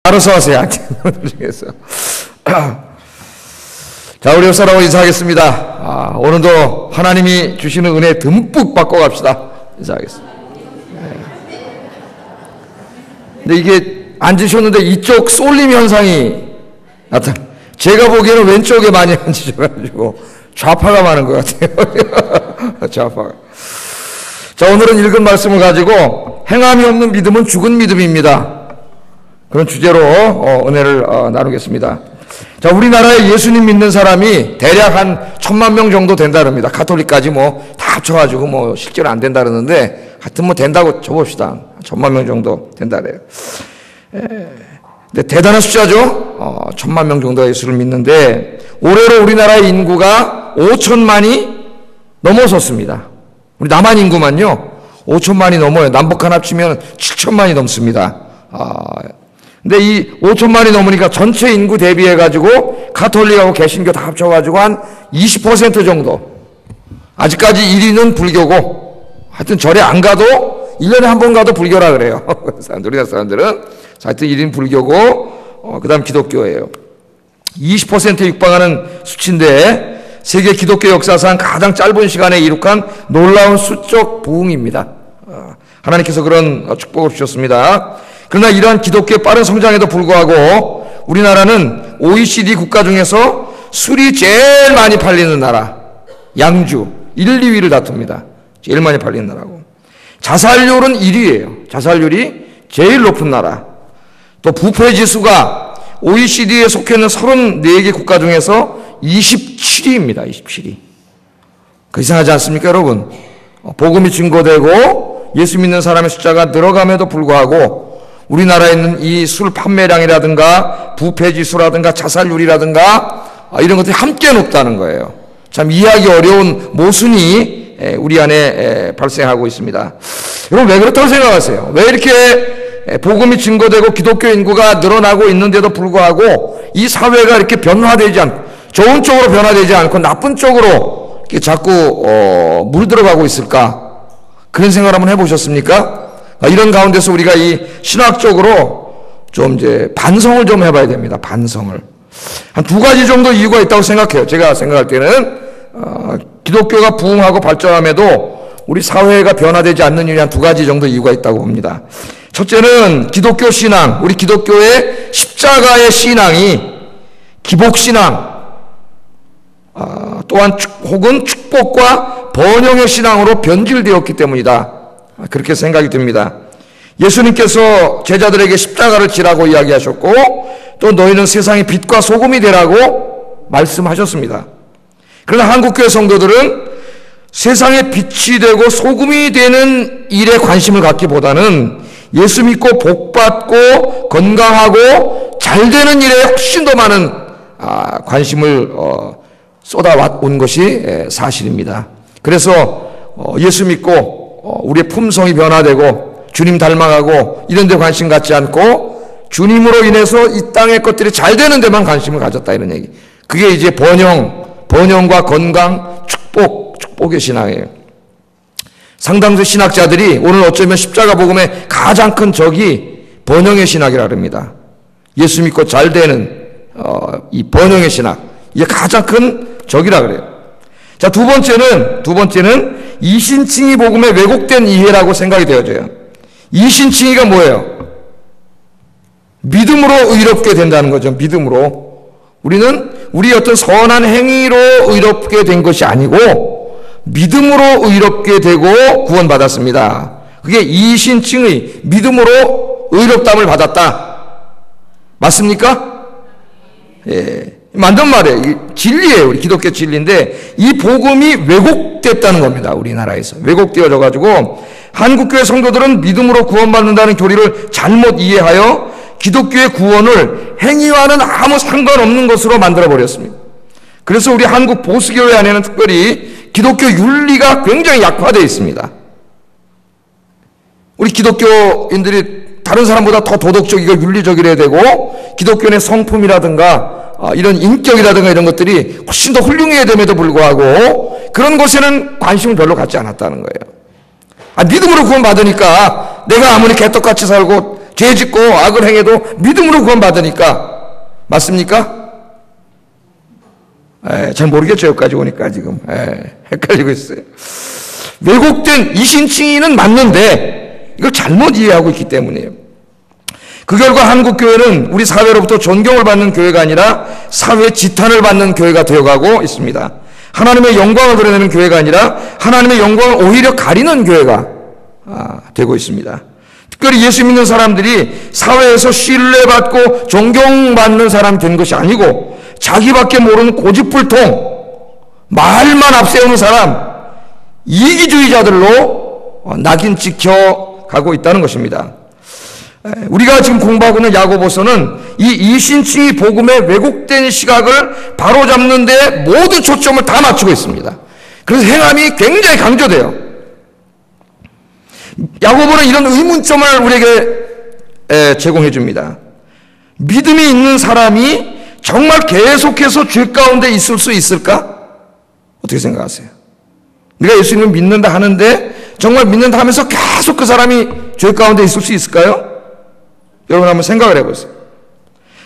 알아서 하세요. 중에서. 자, 우리 옆사람하고 인사하겠습니다. 오늘도 하나님이 주시는 은혜 듬뿍 받고 갑시다. 인사하겠습니다. 근데 이게 앉으셨는데 이쪽 쏠림 현상이 나타나. 제가 보기에는 왼쪽에 많이 앉으셔가지고 좌파가 많은 것 같아요. 좌파가. 자, 오늘은 읽은 말씀을 가지고 행함이 없는 믿음은 죽은 믿음입니다. 그런 주제로 은혜를 나누겠습니다. 자, 우리나라에 예수님 믿는 사람이 대략 한 1000만 명 정도 된다 그럽니다. 가톨릭까지 다 합쳐가지고 실제로 안 된다 그러는데 하여튼 된다고 쳐봅시다. 1000만 명 정도 된다 그래요. 근데 대단한 숫자죠. 1000만 명 정도가 예수를 믿는데 올해로 우리나라의 인구가 5천만이 넘어섰습니다. 우리 남한 인구만요 5천만이 넘어요. 남북한 합치면 7천만이 넘습니다. 근데 이 5천만이 넘으니까 전체 인구 대비해가지고 가톨릭하고 개신교 다 합쳐가지고 한 20% 정도. 아직까지 1위는 불교고, 하여튼 절에 안 가도 1년에 한 번 가도 불교라 그래요. 우리나라 사람들은. 하여튼 1위는 불교고, 그 다음 기독교예요. 20%에 육박하는 수치인데 세계 기독교 역사상 가장 짧은 시간에 이룩한 놀라운 수적 부흥입니다. 하나님께서 그런 축복을 주셨습니다. 그러나 이러한 기독교의 빠른 성장에도 불구하고 우리나라는 OECD 국가 중에서 술이 제일 많이 팔리는 나라, 양주 1, 2위를 다툽니다. 제일 많이 팔리는 나라고. 자살률은 1위예요. 자살률이 제일 높은 나라. 또 부패지수가 OECD에 속해 있는 34개 국가 중에서 27위입니다. 27위. 그 이상하지 않습니까, 여러분? 복음이 증거되고 예수 믿는 사람의 숫자가 늘어감에도 불구하고 우리나라에 있는 이 술 판매량이라든가 부패지수라든가 자살률이라든가 이런 것들이 함께 높다는 거예요. 참 이해하기 어려운 모순이 우리 안에 발생하고 있습니다. 여러분, 왜 그렇다고 생각하세요? 왜 이렇게 복음이 증거되고 기독교 인구가 늘어나고 있는데도 불구하고 이 사회가 이렇게 변화되지 않고, 좋은 쪽으로 변화되지 않고 나쁜 쪽으로 이렇게 자꾸 물들어가고 있을까? 그런 생각을 한번 해보셨습니까? 이런 가운데서 우리가 이 신학적으로 좀 이제 반성을 좀 해봐야 됩니다. 반성을. 한 2가지 정도 이유가 있다고 생각해요. 제가 생각할 때는 기독교가 부흥하고 발전함에도 우리 사회가 변화되지 않는 이유는 한 2가지 정도 이유가 있다고 봅니다. 첫째는 기독교 신앙, 우리 기독교의 십자가의 신앙이 기복신앙, 또한 혹은 축복과 번영의 신앙으로 변질되었기 때문이다. 그렇게 생각이 듭니다. 예수님께서 제자들에게 십자가를 지라고 이야기하셨고 또 너희는 세상의 빛과 소금이 되라고 말씀하셨습니다. 그러나 한국교회 성도들은 세상의 빛이 되고 소금이 되는 일에 관심을 갖기보다는 예수 믿고 복받고 건강하고 잘 되는 일에 훨씬 더 많은 관심을 쏟아온 것이 사실입니다. 그래서 예수 믿고 우리의 품성이 변화되고 주님 닮아가고 이런 데 관심 갖지 않고 주님으로 인해서 이 땅의 것들이 잘 되는 데만 관심을 가졌다, 이런 얘기. 그게 이제 번영과 건강, 축복의 신앙이에요. 상당수 신학자들이 오늘 어쩌면 십자가 복음의 가장 큰 적이 번영의 신학이라 합니다. 예수 믿고 잘 되는 이 번영의 신학, 이게 가장 큰 적이라 그래요. 자, 두 번째는 이신칭의 복음의 왜곡된 이해라고 생각이 되어져요. 이신칭의가 뭐예요? 믿음으로 의롭게 된다는 거죠. 믿음으로. 우리는 우리 어떤 선한 행위로 의롭게 된 것이 아니고 믿음으로 의롭게 되고 구원받았습니다. 그게 이신칭의 믿음으로 의롭담을 받았다. 맞습니까? 예. 맞는 말이에요. 진리예요. 우리 기독교 진리인데 이 복음이 왜곡됐다는 겁니다. 우리나라에서 왜곡되어져 가지고 한국교회 성도들은 믿음으로 구원받는다는 교리를 잘못 이해하여 기독교의 구원을 행위와는 아무 상관없는 것으로 만들어버렸습니다. 그래서 우리 한국 보수교회 안에는 특별히 기독교 윤리가 굉장히 약화되어 있습니다. 우리 기독교인들이 다른 사람보다 더 도덕적이고 윤리적이어야 되고 기독교의 성품이라든가 이런 인격이라든가 이런 것들이 훨씬 더 훌륭해야 됨에도 불구하고 그런 것에는 관심을 별로 갖지 않았다는 거예요. 믿음으로 구원받으니까 내가 아무리 개떡같이 살고 죄 짓고 악을 행해도 믿음으로 구원받으니까. 맞습니까? 잘 모르겠죠. 여기까지 오니까 지금 헷갈리고 있어요. 왜곡된 이신칭의는 맞는데 이걸 잘못 이해하고 있기 때문이에요. 그 결과 한국교회는 우리 사회로부터 존경을 받는 교회가 아니라 사회 지탄을 받는 교회가 되어가고 있습니다. 하나님의 영광을 드러내는 교회가 아니라 하나님의 영광을 오히려 가리는 교회가 되고 있습니다. 특별히 예수 믿는 사람들이 사회에서 신뢰받고 존경받는 사람이 된 것이 아니고 자기밖에 모르는 고집불통, 말만 앞세우는 사람, 이기주의자들로 낙인 찍혀가고 있다는 것입니다. 우리가 지금 공부하고 있는 야고보서는 이 이신칭의 복음의 왜곡된 시각을 바로잡는 데 모든 초점을 다 맞추고 있습니다. 그래서 행함이 굉장히 강조돼요. 야고보는 이런 의문점을 우리에게 제공해 줍니다. 믿음이 있는 사람이 정말 계속해서 죄 가운데 있을 수 있을까? 어떻게 생각하세요? 네가 예수님을 믿는다 하는데 정말 믿는다 하면서 계속 그 사람이 죄 가운데 있을 수 있을까요? 여러분 한번 생각을 해보세요.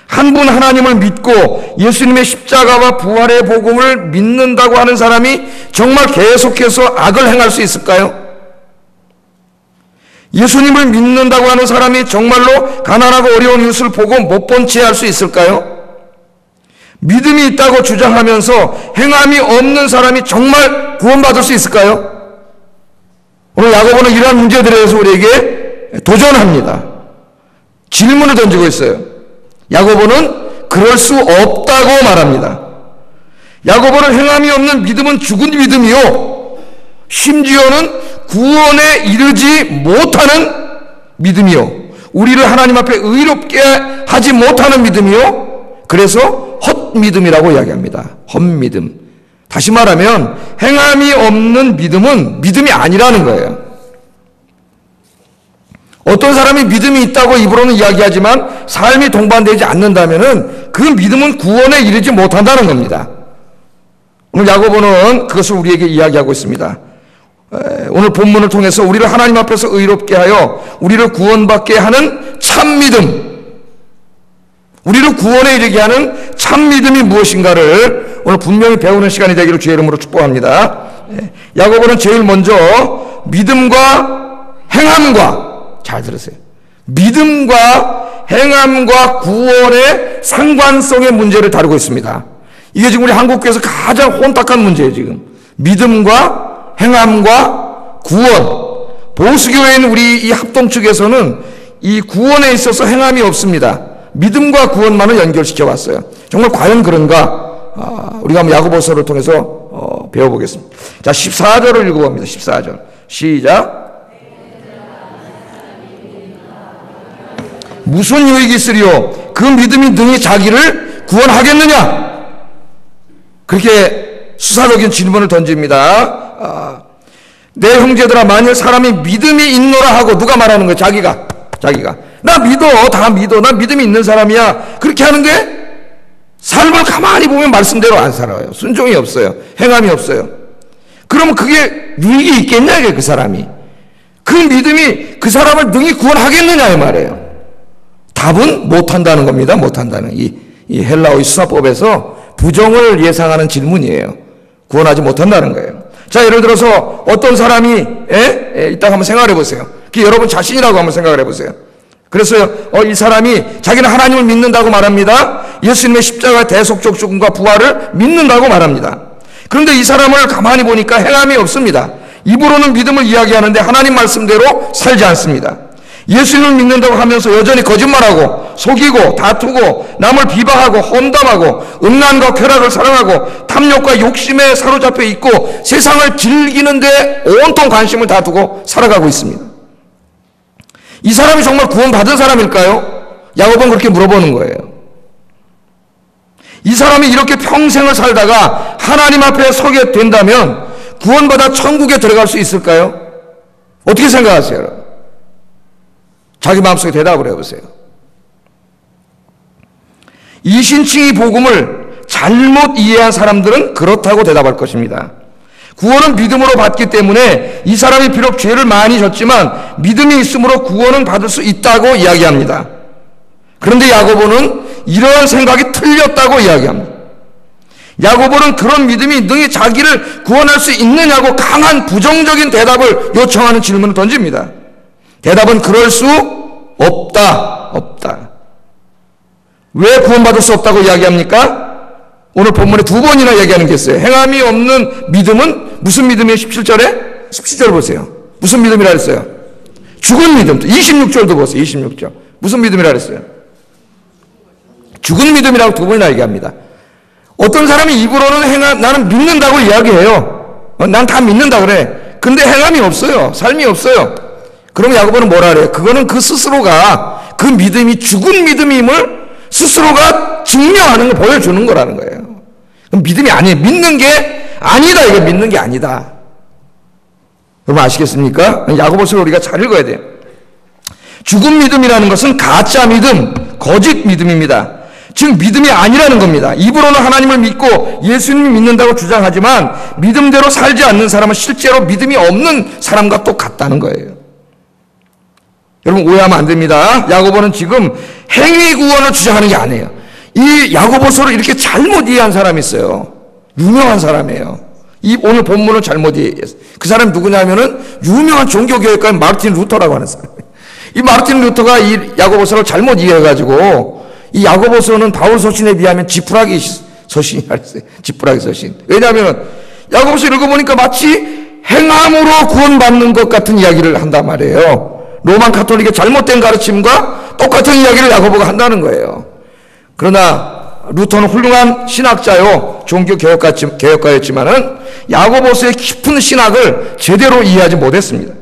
한 분 하나님을 믿고 예수님의 십자가와 부활의 복음을 믿는다고 하는 사람이 정말 계속해서 악을 행할 수 있을까요? 예수님을 믿는다고 하는 사람이 정말로 가난하고 어려운 이웃을 보고 못 본 채 할 수 있을까요? 믿음이 있다고 주장하면서 행함이 없는 사람이 정말 구원받을 수 있을까요? 오늘 야고보는 이러한 문제들에 대해서 우리에게 도전합니다. 질문을 던지고 있어요. 야고보는 그럴 수 없다고 말합니다. 야고보는 행함이 없는 믿음은 죽은 믿음이요, 심지어는 구원에 이르지 못하는 믿음이요, 우리를 하나님 앞에 의롭게 하지 못하는 믿음이요, 그래서 헛믿음이라고 이야기합니다. 헛믿음. 다시 말하면 행함이 없는 믿음은 믿음이 아니라는 거예요. 어떤 사람이 믿음이 있다고 입으로는 이야기하지만 삶이 동반되지 않는다면 그 믿음은 구원에 이르지 못한다는 겁니다. 오늘 야고보는 그것을 우리에게 이야기하고 있습니다. 오늘 본문을 통해서 우리를 하나님 앞에서 의롭게 하여 우리를 구원받게 하는 참 믿음, 우리를 구원에 이르게 하는 참 믿음이 무엇인가를 오늘 분명히 배우는 시간이 되기를 주의 이름으로 축복합니다. 야고보는 제일 먼저 믿음과 행함과, 잘 들으세요, 믿음과 행함과 구원의 상관성의 문제를 다루고 있습니다. 이게 지금 우리 한국교회에서 가장 혼탁한 문제예요. 지금 믿음과 행함과 구원. 보수교회인 우리 이 합동 측에서는 이 구원에 있어서 행함이 없습니다. 믿음과 구원만을 연결시켜 왔어요. 정말 과연 그런가? 우리가 한번 야고보서를 통해서 배워보겠습니다. 자, 14절을 읽어봅니다. 14절 시작. 무슨 유익이 있으리요? 그 믿음이 능히 자기를 구원하겠느냐? 그렇게 수사적인 질문을 던집니다. 내 형제들아, 만일 사람이 믿음이 있노라 하고, 누가 말하는 거예요? 자기가 나 믿어, 다 믿어, 나 믿음이 있는 사람이야, 그렇게 하는데 삶을 가만히 보면 말씀대로 안 살아요. 순종이 없어요. 행함이 없어요. 그러면 그게 유익이 있겠냐, 이게 그 사람이. 그 믿음이 그 사람을 능히 구원하겠느냐 이 말이에요. 답은 못한다는 겁니다. 못한다는. 이 헬라어의 수사법에서 부정을 예상하는 질문이에요. 구원하지 못한다는 거예요. 자, 예를 들어서 어떤 사람이 이따가 한번 생각해 보세요. 여러분 자신이라고 한번 생각을 해보세요. 그래서 이 사람이 자기는 하나님을 믿는다고 말합니다. 예수님의 십자가 대속적 죽음과 부활을 믿는다고 말합니다. 그런데 이 사람을 가만히 보니까 행함이 없습니다. 입으로는 믿음을 이야기하는데 하나님 말씀대로 살지 않습니다. 예수님을 믿는다고 하면서 여전히 거짓말하고 속이고 다투고 남을 비방하고 험담하고 음란과 쾌락을 사랑하고 탐욕과 욕심에 사로잡혀 있고 세상을 즐기는데 온통 관심을 다 두고 살아가고 있습니다. 이 사람이 정말 구원받은 사람일까요? 야고보는 그렇게 물어보는 거예요. 이 사람이 이렇게 평생을 살다가 하나님 앞에 서게 된다면 구원받아 천국에 들어갈 수 있을까요? 어떻게 생각하세요? 자기 마음속에 대답을 해보세요. 이신칭의 복음을 잘못 이해한 사람들은 그렇다고 대답할 것입니다. 구원은 믿음으로 받기 때문에 이 사람이 비록 죄를 많이 졌지만 믿음이 있으므로 구원은 받을 수 있다고 이야기합니다. 그런데 야고보는 이러한 생각이 틀렸다고 이야기합니다. 야고보는 그런 믿음이 능히 자기를 구원할 수 있느냐고 강한 부정적인 대답을 요청하는 질문을 던집니다. 대답은 그럴 수 없다. 왜 구원받을 수 없다고 이야기합니까? 오늘 본문에 두 번이나 얘기하는 게 있어요. 행함이 없는 믿음은 무슨 믿음이에요? 17절에? 17절 보세요. 무슨 믿음이라 했어요? 죽은 믿음. 26절도 보세요. 26절. 무슨 믿음이라 했어요? 죽은 믿음이라고 두 번이나 얘기합니다. 어떤 사람이 입으로는 나는 믿는다고 이야기해요. 난 다 믿는다 그래. 근데 행함이 없어요. 삶이 없어요. 그럼 야고보는 뭐라 그래요? 그거는 그 스스로가 그 믿음이 죽은 믿음임을 스스로가 증명하는 걸 보여주는 거라는 거예요. 그럼 믿음이 아니에요. 믿는 게 아니다. 이거 믿는 게 아니다. 여러분 아시겠습니까? 야고보서를 우리가 잘 읽어야 돼요. 죽은 믿음이라는 것은 가짜 믿음, 거짓 믿음입니다. 즉 믿음이 아니라는 겁니다. 입으로는 하나님을 믿고 예수님을 믿는다고 주장하지만 믿음대로 살지 않는 사람은 실제로 믿음이 없는 사람과 똑같다는 거예요. 여러분 오해하면 안 됩니다. 야고보는 지금 행위 구원을 주장하는 게 아니에요. 이 야고보서를 이렇게 잘못 이해한 사람이 있어요. 유명한 사람이에요. 이 오늘 본문을 잘못 이해했어요. 그 사람이 누구냐면은 유명한 종교교회가인 마르틴 루터라고 하는 사람이에요. 이 마르틴 루터가 이 야고보서를 잘못 이해해가지고 이 야고보서는 바울 서신에 비하면 지푸라기 서신이라 했어요. 지푸라기 서신. 왜냐하면 야고보서 읽어보니까 마치 행함으로 구원받는 것 같은 이야기를 한단 말이에요. 로만 가톨릭의 잘못된 가르침과 똑같은 이야기를 야고보가 한다는 거예요. 그러나 루터는 훌륭한 신학자요 종교 개혁가였지만은 야고보서의 깊은 신학을 제대로 이해하지 못했습니다.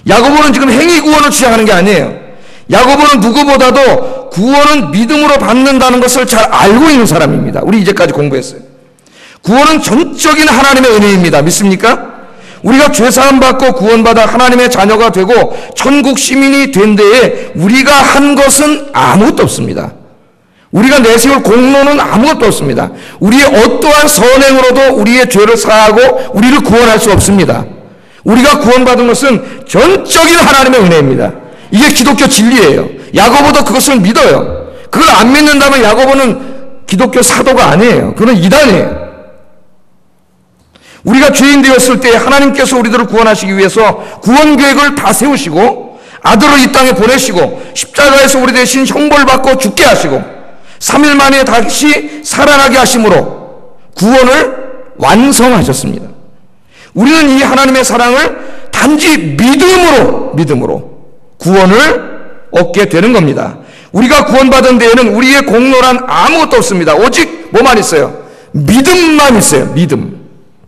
야고보는 지금 행위 구원을 주장하는 게 아니에요. 야고보는 누구보다도 구원은 믿음으로 받는다는 것을 잘 알고 있는 사람입니다. 우리 이제까지 공부했어요. 구원은 전적인 하나님의 은혜입니다. 믿습니까? 우리가 죄사함 받고 구원받아 하나님의 자녀가 되고 천국 시민이 된 데에 우리가 한 것은 아무것도 없습니다. 우리가 내세울 공로는 아무것도 없습니다. 우리의 어떠한 선행으로도 우리의 죄를 사하고 우리를 구원할 수 없습니다. 우리가 구원받은 것은 전적인 하나님의 은혜입니다. 이게 기독교 진리예요. 야고보도 그것을 믿어요. 그걸 안 믿는다면 야고보는 기독교 사도가 아니에요. 그건 이단이에요. 우리가 죄인 되었을 때 하나님께서 우리들을 구원하시기 위해서 구원 계획을 다 세우시고 아들을 이 땅에 보내시고 십자가에서 우리 대신 형벌 받고 죽게 하시고 3일 만에 다시 살아나게 하심으로 구원을 완성하셨습니다. 우리는 이 하나님의 사랑을 단지 믿음으로 구원을 얻게 되는 겁니다. 우리가 구원받은 데에는 우리의 공로란 아무것도 없습니다. 오직 뭐만 있어요? 믿음만 있어요.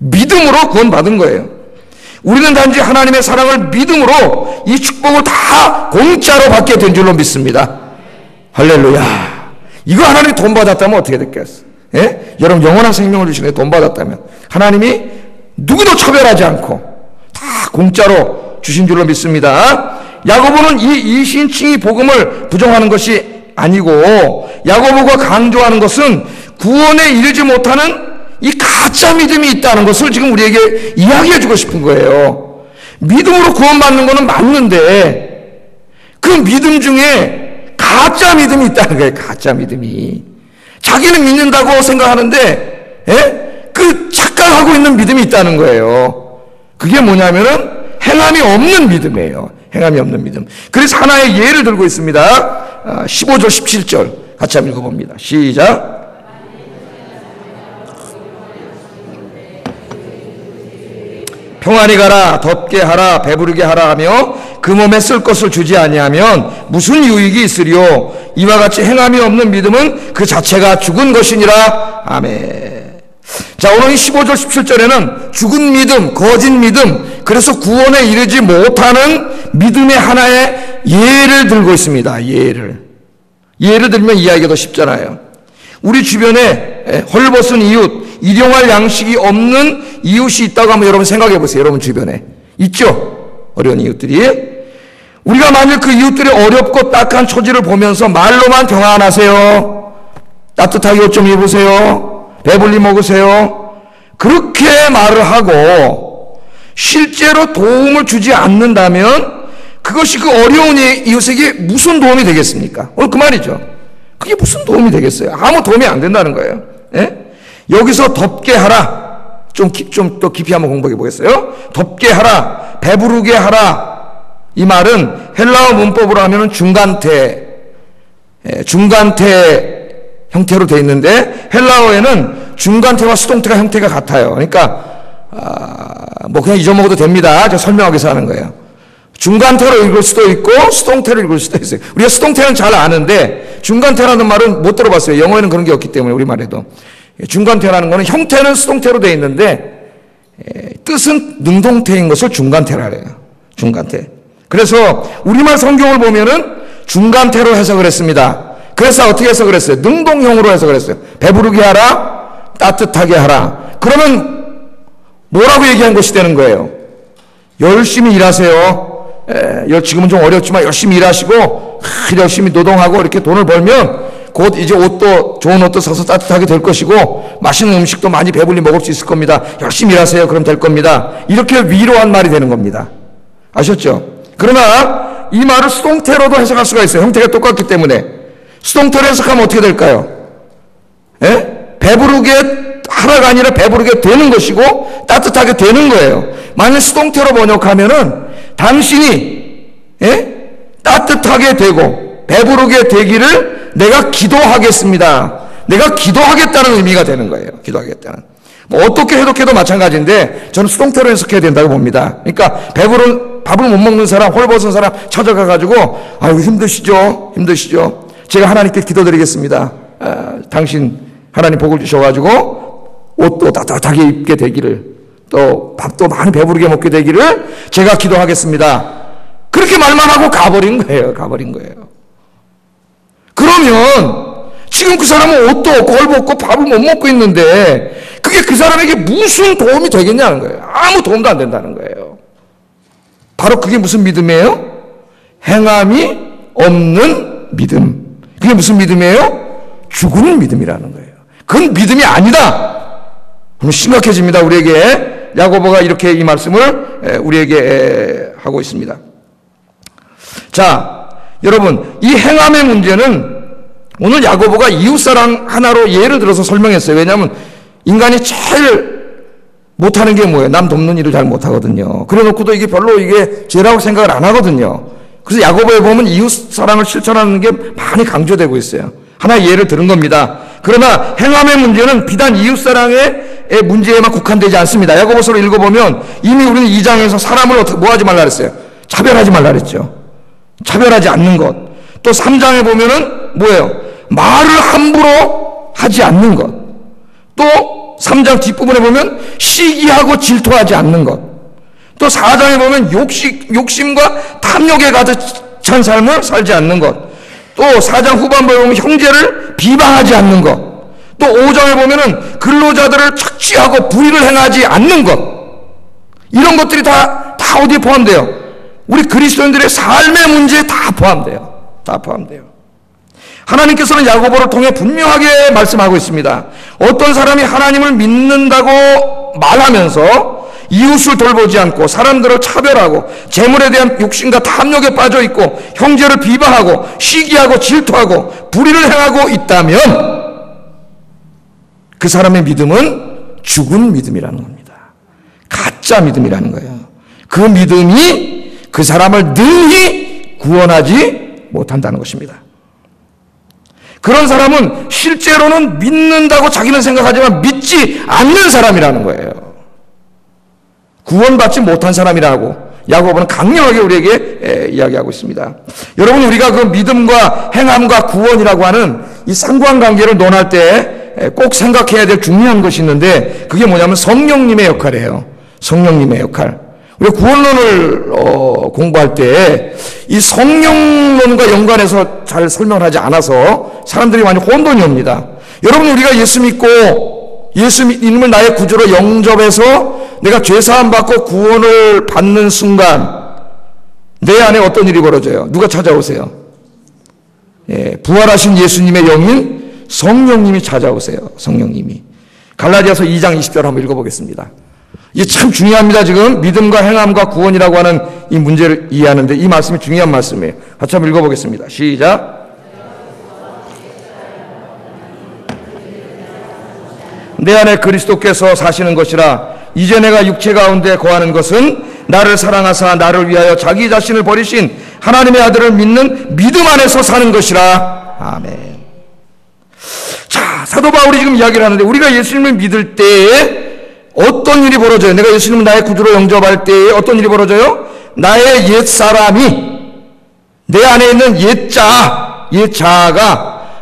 믿음으로 구원받은 거예요. 우리는 단지 하나님의 사랑을 믿음으로 이 축복을 다 공짜로 받게 된 줄로 믿습니다. 할렐루야. 이거 하나님이 돈 받았다면 어떻게 됐겠어요? 예? 여러분 영원한 생명을 주시는 돈 받았다면 하나님이 누구도 처벌하지 않고 다 공짜로 주신 줄로 믿습니다. 야고보는 이 이신칭의 복음을 부정하는 것이 아니고 야고보가 강조하는 것은 구원에 이르지 못하는 이 가짜 믿음이 있다는 것을 지금 우리에게 이야기해 주고 싶은 거예요. 믿음으로 구원받는 것은 맞는데 그 믿음 중에 가짜 믿음이 있다는 거예요. 가짜 믿음이. 자기는 믿는다고 생각하는데 그 착각하고 있는 믿음이 있다는 거예요. 그게 뭐냐면은 행함이 없는 믿음이에요. 행함이 없는 믿음. 그래서 하나의 예를 들고 있습니다. 15절 17절 같이 한번 읽어봅니다. 시작. 평안히 가라, 덥게 하라, 배부르게 하라 하며 그 몸에 쓸 것을 주지 아니하면 무슨 유익이 있으리요? 이와 같이 행함이 없는 믿음은 그 자체가 죽은 것이니라. 아멘. 자, 오늘 15절 17절에는 죽은 믿음, 거짓 믿음, 그래서 구원에 이르지 못하는 믿음의 하나의 예를 들고 있습니다. 예를 들면 이해하기가 더 쉽잖아요. 우리 주변에 헐벗은 이웃, 일용할 양식이 없는 이웃이 있다고 한번 여러분 생각해 보세요. 여러분 주변에 있죠? 어려운 이웃들이. 우리가 만일 그 이웃들이 어렵고 딱한 처지를 보면서 말로만 평안하세요, 따뜻하게 옷 좀 입으세요, 배불리 먹으세요, 그렇게 말을 하고 실제로 도움을 주지 않는다면 그것이 그 어려운 이웃에게 무슨 도움이 되겠습니까? 오늘 그 말이죠. 그게 무슨 도움이 되겠어요? 아무 도움이 안 된다는 거예요. 예? 여기서 덥게 하라. 좀 더 깊이 한번 공부해 보겠어요? 덥게 하라, 배부르게 하라. 이 말은 헬라어 문법으로 하면 중간태 형태로 되어 있는데 헬라어에는 중간태와 수동태가 형태가 같아요. 그러니까 뭐 그냥 잊어먹어도 됩니다. 제가 설명하기 위해서 하는 거예요. 중간태로 읽을 수도 있고 수동태로 읽을 수도 있어요. 우리가 수동태는 잘 아는데 중간태라는 말은 못 들어봤어요. 영어에는 그런 게 없기 때문에 우리말에도. 중간태라는 것은 형태는 수동태로 되어 있는데 뜻은 능동태인 것을 중간태라 그래요. 중간태. 그래서 우리말 성경을 보면은 중간태로 해석을 했습니다. 그래서 어떻게 해석을 했어요? 능동형으로 해석을 했어요. 배부르게 하라, 따뜻하게 하라. 그러면 뭐라고 얘기한 것이 되는 거예요? 열심히 일하세요. 지금은 좀 어렵지만 열심히 일하시고 열심히 노동하고 이렇게 돈을 벌면 곧 이제 좋은 옷도 사서 따뜻하게 될 것이고 맛있는 음식도 많이 배불리 먹을 수 있을 겁니다. 열심히 일하세요. 그럼 될 겁니다. 이렇게 위로한 말이 되는 겁니다. 아셨죠? 그러나 이 말을 수동태로도 해석할 수가 있어요. 형태가 똑같기 때문에. 수동태로 해석하면 어떻게 될까요? 배부르게 하라가 아니라 배부르게 되는 것이고 따뜻하게 되는 거예요. 만약 수동태로 번역하면은 당신이 따뜻하게 되고 배부르게 되기를 내가 기도하겠습니다. 내가 기도하겠다는 의미가 되는 거예요. 기도하겠다는. 뭐 어떻게 해석해도 마찬가지인데 저는 수동태로 해석해야 된다고 봅니다. 그러니까 밥을 못 먹는 사람, 홀벗은 사람 찾아가가지고 아유 힘드시죠? 제가 하나님께 기도드리겠습니다. 당신 하나님 복을 주셔가지고 옷도 따뜻하게 입게 되기를 또 밥도 많이 배부르게 먹게 되기를 제가 기도하겠습니다. 그렇게 말만 하고 가버린 거예요. 그러면 지금 그 사람은 옷도 없고 헐벗고 밥을 못 먹고 있는데 그게 그 사람에게 무슨 도움이 되겠냐는 거예요. 아무 도움도 안 된다는 거예요. 바로 그게 무슨 믿음이에요? 행함이 없는 믿음. 그게 무슨 믿음이에요? 죽은 믿음이라는 거예요. 그건 믿음이 아니다. 그럼 심각해집니다. 우리에게 야고보가 이렇게 이 말씀을 우리에게 하고 있습니다. 자, 여러분 이 행함의 문제는 오늘 야고보가 이웃사랑 하나로 예를 들어서 설명했어요. 왜냐하면 인간이 제일 못하는 게 뭐예요? 남 돕는 일을 잘 못하거든요. 그래놓고도 이게 별로 이게 죄라고 생각을 안 하거든요. 그래서 야고보에 보면 이웃사랑을 실천하는 게 많이 강조되고 있어요. 하나의 예를 들은 겁니다. 그러나 행함의 문제는 비단 이웃사랑의 문제에만 국한되지 않습니다. 야고보서를 읽어보면 이미 우리는 2장에서 사람을 뭐 하지 말라 그랬어요? 차별하지 말라 그랬죠. 차별하지 않는 것. 또 3장에 보면은 뭐예요? 말을 함부로 하지 않는 것. 또 3장 뒷부분에 보면 시기하고 질투하지 않는 것. 또 4장에 보면 욕심과 탐욕에 가득 찬 삶을 살지 않는 것. 또 4장 후반부에 보면 형제를 비방하지 않는 것. 또 5장에 보면은 근로자들을 착취하고 불의를 행하지 않는 것. 이런 것들이 다 어디에 포함돼요? 우리 그리스도인들의 삶의 문제에 다 포함돼요. 하나님께서는 야고보를 통해 분명하게 말씀하고 있습니다. 어떤 사람이 하나님을 믿는다고 말하면서 이웃을 돌보지 않고 사람들을 차별하고 재물에 대한 욕심과 탐욕에 빠져 있고 형제를 비방하고 시기하고 질투하고 불의를 행하고 있다면 그 사람의 믿음은 죽은 믿음이라는 겁니다. 가짜 믿음이라는 거예요. 그 믿음이 그 사람을 능히 구원하지 못한다는 것입니다. 그런 사람은 실제로는 믿는다고 자기는 생각하지만 믿지 않는 사람이라는 거예요. 구원받지 못한 사람이라고 야고보는 강력하게 우리에게 이야기하고 있습니다. 여러분, 우리가 그 믿음과 행함과 구원이라고 하는 이 상관관계를 논할 때 꼭 생각해야 될 중요한 것이 있는데 그게 뭐냐면 성령님의 역할이에요. 성령님의 역할. 우리가 구원론을 공부할 때 이 성령론과 연관해서 잘 설명을 하지 않아서 사람들이 많이 혼돈이 옵니다. 여러분, 우리가 예수 믿음을 나의 구주로 영접해서 내가 죄사함 받고 구원을 받는 순간 내 안에 어떤 일이 벌어져요? 누가 찾아오세요? 부활하신 예수님의 영인 성령님이 찾아오세요. 성령님이. 갈라디아서 2장 20절 한번 읽어보겠습니다. 이게 참 중요합니다. 지금 믿음과 행함과 구원이라고 하는 이 문제를 이해하는데 이 말씀이 중요한 말씀이에요. 같이 한번 읽어보겠습니다. 시작. 내 안에 그리스도께서 사시는 것이라. 이제 내가 육체 가운데 거하는 것은 나를 사랑하사 나를 위하여 자기 자신을 버리신 하나님의 아들을 믿는 믿음 안에서 사는 것이라. 아멘. 자, 사도 바울이 지금 이야기를 하는데 우리가 예수님을 믿을 때에 어떤 일이 벌어져요? 내가 예수님을 나의 구주로 영접할 때에 어떤 일이 벌어져요? 나의 옛사람이, 내 안에 있는 옛자가,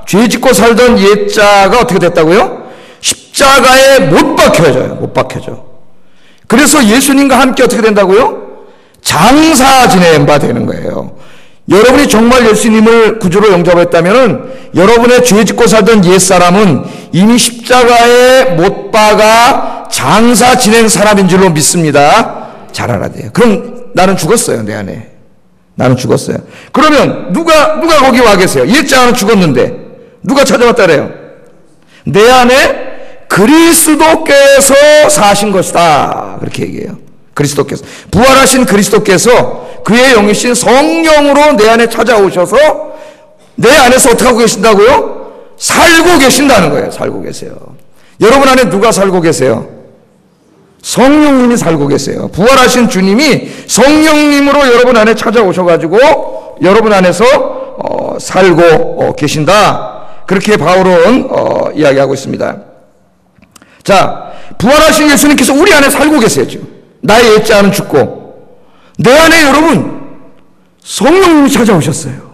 죄 짓고 살던 옛자가 어떻게 됐다고요? 십자가에 못 박혀져요. 못 박혀져. 그래서 예수님과 함께 어떻게 된다고요? 장사 지낸 바 되는 거예요. 여러분이 정말 예수님을 구주로 영접했다면 여러분의 죄 짓고 살던 옛사람은 이미 십자가에 못 박아 장사 지낸 사람인 줄로 믿습니다. 잘 알아야 돼요. 그럼 나는 죽었어요. 내 안에. 나는 죽었어요. 그러면 누가 거기 와 계세요? 옛자는 죽었는데 누가 찾아왔다 그래요? 내 안에 그리스도께서 사신 것이다. 그렇게 얘기해요. 그리스도께서. 부활하신 그리스도께서 그의 영이신 성령으로 내 안에 찾아오셔서 내 안에서 어떻게 하고 계신다고요? 살고 계신다는 거예요. 살고 계세요. 여러분 안에 누가 살고 계세요? 성령님이 살고 계세요. 부활하신 주님이 성령님으로 여러분 안에 찾아오셔가지고 여러분 안에서 살고 계신다. 그렇게 바울은 이야기하고 있습니다. 자, 부활하신 예수님께서 우리 안에 살고 계세요. 지금 나의 옛자는 죽고 내 안에 여러분 성령님이 찾아오셨어요.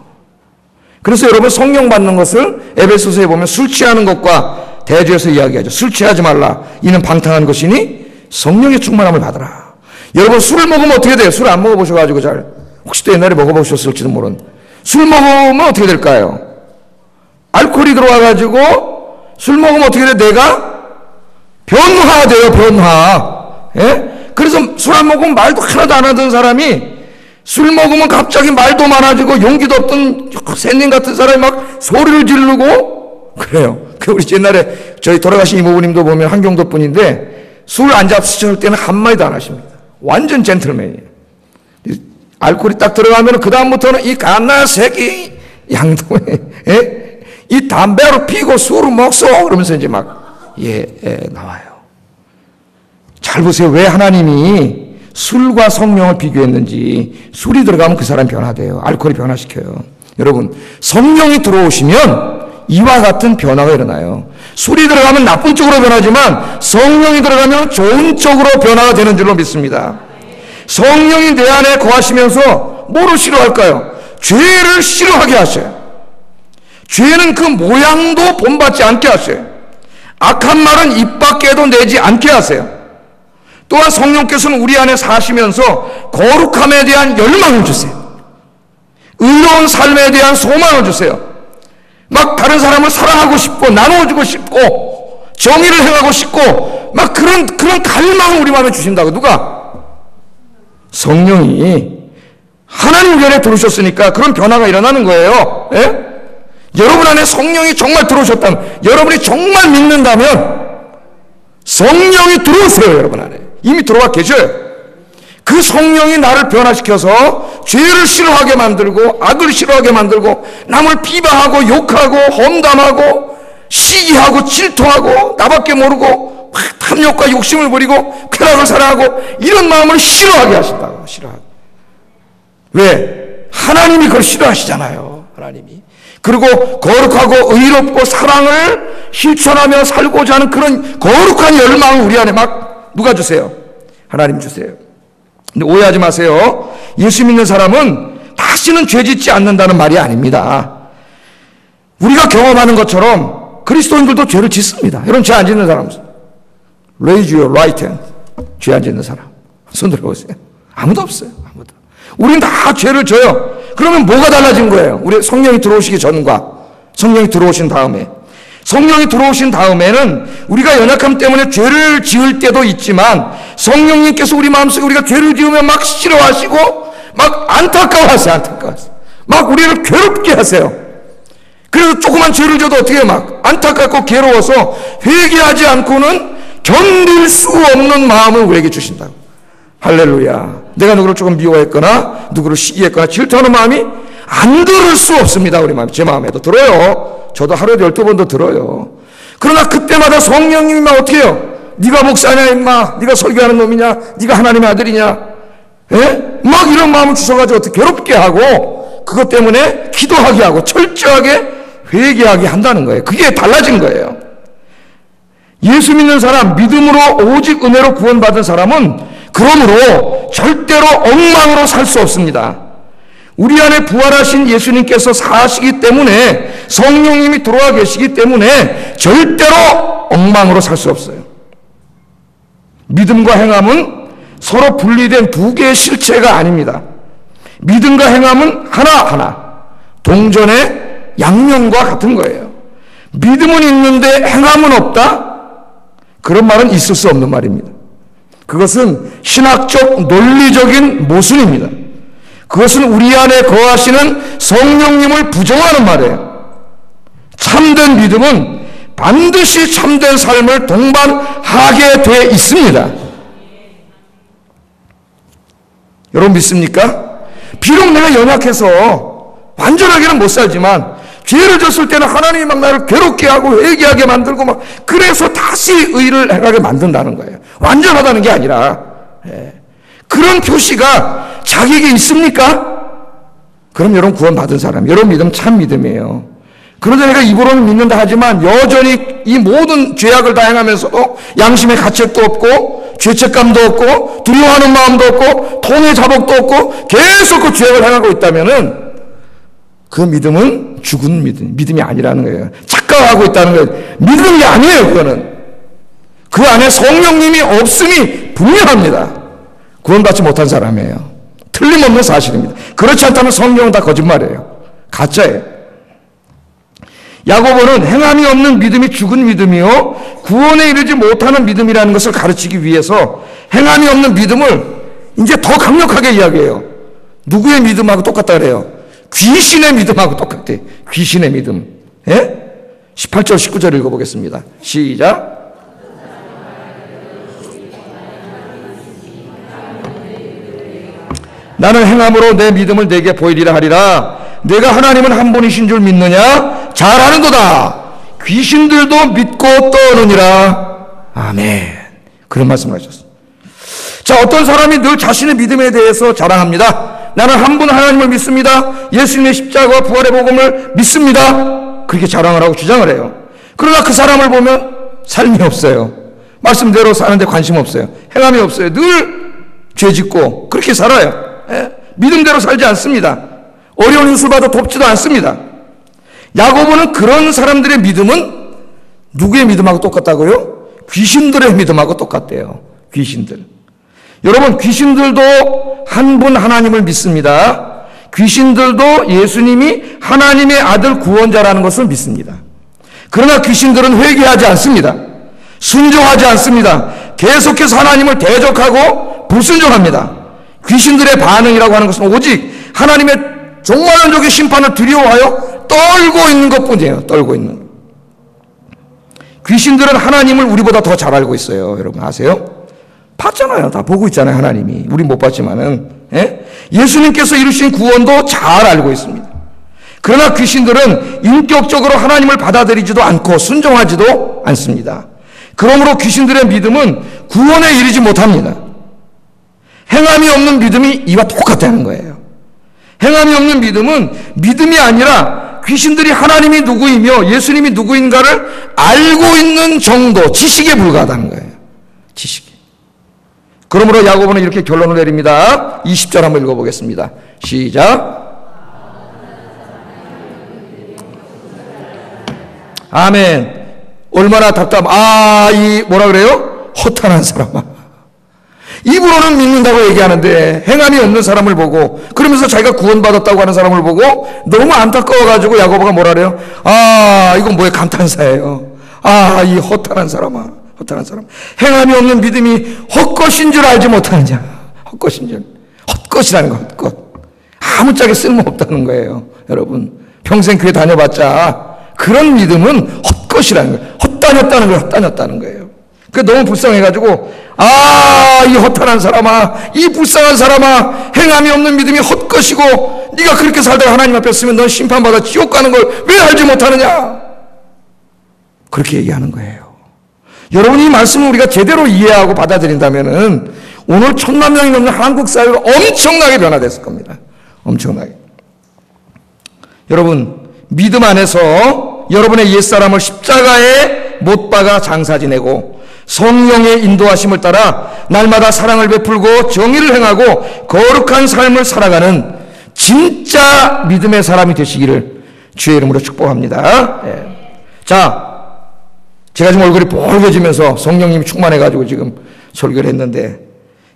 그래서 여러분 성령 받는 것을 에베소서에 보면 술 취하는 것과 대조해서 이야기하죠. 술 취하지 말라. 이는 방탕한 것이니 성령의 충만함을 받으라. 여러분 술을 먹으면 어떻게 돼요? 술 안 먹어보셔가지고 잘 혹시 또 옛날에 먹어보셨을지도 모르는 술 먹으면 어떻게 될까요? 알코올이 들어와가지고 술 먹으면 어떻게 돼? 내가 변화돼요. 변화. 예? 그래서 술 안 먹으면 말도 하나도 안 하던 사람이 술 먹으면 갑자기 말도 많아지고 용기도 없던 샌님 같은 사람이 막 소리를 지르고 그래요. 우리 옛날에 저희 돌아가신 이모부님도 보면 한경도 분인데 술 안 잡수실 때는 한마디도 안 하십니다. 완전 젠틀맨이에요. 알코올이 딱 들어가면 그 다음부터는 이 갓나 새끼 양동에 이 담배로 피고 술을 먹소 그러면서 이제 막 나와요. 잘 보세요. 왜 하나님이 술과 성령을 비교했는지. 술이 들어가면 그 사람 변화돼요. 알코올이 변화시켜요. 여러분 성령이 들어오시면 이와 같은 변화가 일어나요. 술이 들어가면 나쁜 쪽으로 변하지만 성령이 들어가면 좋은 쪽으로 변화가 되는 줄로 믿습니다. 성령이 내 안에 거하시면서 뭐를 싫어할까요? 죄를 싫어하게 하셔요. 죄는 그 모양도 본받지 않게 하셔요. 악한 말은 입 밖에도 내지 않게 하세요. 또한 성령께서는 우리 안에 사시면서 거룩함에 대한 열망을 주세요. 의로운 삶에 대한 소망을 주세요. 막 다른 사람을 사랑하고 싶고 나누어주고 싶고 정의를 행하고 싶고 막 그런 갈망을 우리 마음에 주신다고. 누가? 성령이. 하나님 우리 안에 들어오셨으니까 그런 변화가 일어나는 거예요. 예? 여러분 안에 성령이 정말 들어오셨다면, 여러분이 정말 믿는다면 성령이 들어오세요. 여러분 안에 이미 들어와 계셔요. 그 성령이 나를 변화시켜서 죄를 싫어하게 만들고 악을 싫어하게 만들고 남을 비방하고 욕하고 험담하고 시기하고 질투하고 나밖에 모르고 탐욕과 욕심을 부리고 쾌락을 사랑하고 이런 마음을 싫어하게 하신다고. 싫어하게. 왜? 하나님이 그걸 싫어하시잖아요. 하나님이. 그리고 거룩하고 의롭고 사랑을 실천하며 살고자 하는 그런 거룩한 열망을 우리 안에 막 누가 주세요? 하나님 주세요. 근데 오해하지 마세요. 예수 믿는 사람은 다시는 죄 짓지 않는다는 말이 아닙니다. 우리가 경험하는 것처럼 그리스도인들도 죄를 짓습니다. 여러분 죄 안 짓는 사람 Raise your right hand. 죄 안 짓는 사람 손 들어보세요. 아무도 없어요. 아무도. 우리는 다 죄를 져요. 그러면 뭐가 달라진 거예요? 우리 성령이 들어오시기 전과 성령이 들어오신 다음에. 성령이 들어오신 다음에는 우리가 연약함 때문에 죄를 지을 때도 있지만 성령님께서 우리 마음속에 우리가 죄를 지으면 막 싫어하시고 막 안타까워하세요. 막 우리를 괴롭게 하세요. 그래서 조그만 죄를 져도 어떻게 막 안타깝고 괴로워서 회개하지 않고는 견딜 수 없는 마음을 우리에게 주신다고. 할렐루야. 내가 누구를 조금 미워했거나 누구를 시기했거나 질투하는 마음이 안 들을 수 없습니다. 우리 마음, 제 마음에도 들어요. 저도 하루에 12번도 들어요. 그러나 그때마다 성령님이 막 어떻게 해요? 네가 목사냐 임마, 네가 설교하는 놈이냐, 네가 하나님의 아들이냐, 막 이런 마음을 주셔가지고 어떻게 괴롭게 하고 그것 때문에 기도하게 하고 철저하게 회개하게 한다는 거예요. 그게 달라진 거예요. 예수 믿는 사람, 믿음으로 오직 은혜로 구원받은 사람은 그러므로 절대로 엉망으로 살 수 없습니다. 우리 안에 부활하신 예수님께서 사시기 때문에, 성령님이 들어와 계시기 때문에 절대로 엉망으로 살 수 없어요. 믿음과 행함은 서로 분리된 두 개의 실체가 아닙니다. 믿음과 행함은 하나하나 동전의 양면과 같은 거예요. 믿음은 있는데 행함은 없다? 그런 말은 있을 수 없는 말입니다. 그것은 신학적 논리적인 모순입니다. 그것은 우리 안에 거하시는 성령님을 부정하는 말이에요. 참된 믿음은 반드시 참된 삶을 동반하게 돼 있습니다. 여러분 믿습니까? 비록 내가 연약해서 완전하게는 못 살지만 죄를 졌을 때는 하나님이 막 나를 괴롭게 하고 회개하게 만들고 막 그래서 다시 의를 행하게 만든다는 거예요. 완전하다는 게 아니라. 그런 표시가 자기에게 있습니까? 그럼 여러분 구원받은 사람, 여러분 믿음 참 믿음이에요. 그런데 내가 입으로는 믿는다 하지만 여전히 이 모든 죄악을 다 행하면서도 양심의 가책도 없고 죄책감도 없고 두려워하는 마음도 없고 통의 자복도 없고 계속 그 죄악을 행하고 있다면은 그 믿음은 죽은 믿음이 아니라는 거예요. 착각하고 있다는 거예요. 믿음이 아니에요. 그거는 그 안에 성령님이 없음이 분명합니다. 구원받지 못한 사람이에요. 틀림없는 사실입니다. 그렇지 않다면 성령은 다 거짓말이에요. 가짜예요. 야고보는 행함이 없는 믿음이 죽은 믿음이요 구원에 이르지 못하는 믿음이라는 것을 가르치기 위해서 행함이 없는 믿음을 이제 더 강력하게 이야기해요. 누구의 믿음하고 똑같다 그래요? 귀신의 믿음하고 똑같아. 귀신의 믿음. 18절 19절 읽어보겠습니다. 시작. 나는 행함으로 내 믿음을 내게 보이리라 하리라. 내가 하나님은 한 분이신 줄 믿느냐? 잘 아는도다. 귀신들도 믿고 떠오느니라. 아멘. 그런 말씀을 하셨습니다. 자, 어떤 사람이 늘 자신의 믿음에 대해서 자랑합니다. 나는 한 분 하나님을 믿습니다. 예수님의 십자가와 부활의 복음을 믿습니다. 그렇게 자랑을 하고 주장을 해요. 그러나 그 사람을 보면 삶이 없어요. 말씀대로 사는데 관심 없어요. 행함이 없어요. 늘 죄짓고 그렇게 살아요. 믿음대로 살지 않습니다. 어려운 인수를 받아 돕지도 않습니다. 야고보는 그런 사람들의 믿음은 누구의 믿음하고 똑같다고요? 귀신들의 믿음하고 똑같대요. 귀신들. 여러분, 귀신들도 한 분 하나님을 믿습니다. 귀신들도 예수님이 하나님의 아들 구원자라는 것을 믿습니다. 그러나 귀신들은 회개하지 않습니다. 순종하지 않습니다. 계속해서 하나님을 대적하고 불순종합니다. 귀신들의 반응이라고 하는 것은 오직 하나님의 종말론적인 심판을 두려워하여 떨고 있는 것뿐이에요. 떨고 있는. 귀신들은 하나님을 우리보다 더 잘 알고 있어요. 여러분 아세요? 봤잖아요. 다 보고 있잖아요. 하나님이. 우린 못 봤지만은. 예수님께서 이루신 구원도 잘 알고 있습니다. 그러나 귀신들은 인격적으로 하나님을 받아들이지도 않고 순종하지도 않습니다. 그러므로 귀신들의 믿음은 구원에 이르지 못합니다. 행함이 없는 믿음이 이와 똑같다는 거예요. 행함이 없는 믿음은 믿음이 아니라 귀신들이 하나님이 누구이며 예수님이 누구인가를 알고 있는 정도, 지식에 불과하다는 거예요. 지식에. 그러므로 야고보는 이렇게 결론을 내립니다. 20절 한번 읽어보겠습니다. 시작. 아멘. 얼마나 이 뭐라 그래요? 허탄한 사람아. 입으로는 믿는다고 얘기하는데 행함이 없는 사람을 보고 그러면서 자기가 구원받았다고 하는 사람을 보고 너무 안타까워가지고 야고보가 뭐라 그래요? 이건 뭐의 감탄사예요. 이 허탄한 사람아. 허탄한 사람. 행함이 없는 믿음이 헛것인 줄 알지 못하는 자. 헛것인 줄. 헛것이라는 거, 헛것. 아무짝에 쓸모없다는 거예요. 여러분. 평생 교회 다녀봤자 그런 믿음은 헛것이라는 거예요. 헛다녔다는 거예요. 헛다녔다는 거예요. 너무 불쌍해가지고 이 허탄한 사람아, 이 불쌍한 사람아, 행함이 없는 믿음이 헛것이고 네가 그렇게 살다가 하나님 앞에 서면 넌 심판받아 지옥 가는 걸 왜 알지 못하느냐, 그렇게 얘기하는 거예요. 여러분, 이 말씀을 우리가 제대로 이해하고 받아들인다면은 오늘 1,000만 명이 넘는 한국 사회가 엄청나게 변화됐을 겁니다. 엄청나게. 여러분, 믿음 안에서 여러분의 옛사람을 십자가에 못 박아 장사 지내고 성령의 인도하심을 따라 날마다 사랑을 베풀고 정의를 행하고 거룩한 삶을 살아가는 진짜 믿음의 사람이 되시기를 주의 이름으로 축복합니다. 자, 제가 지금 얼굴이 뻘개지면서 성령님이 충만해가지고 지금 설교를 했는데,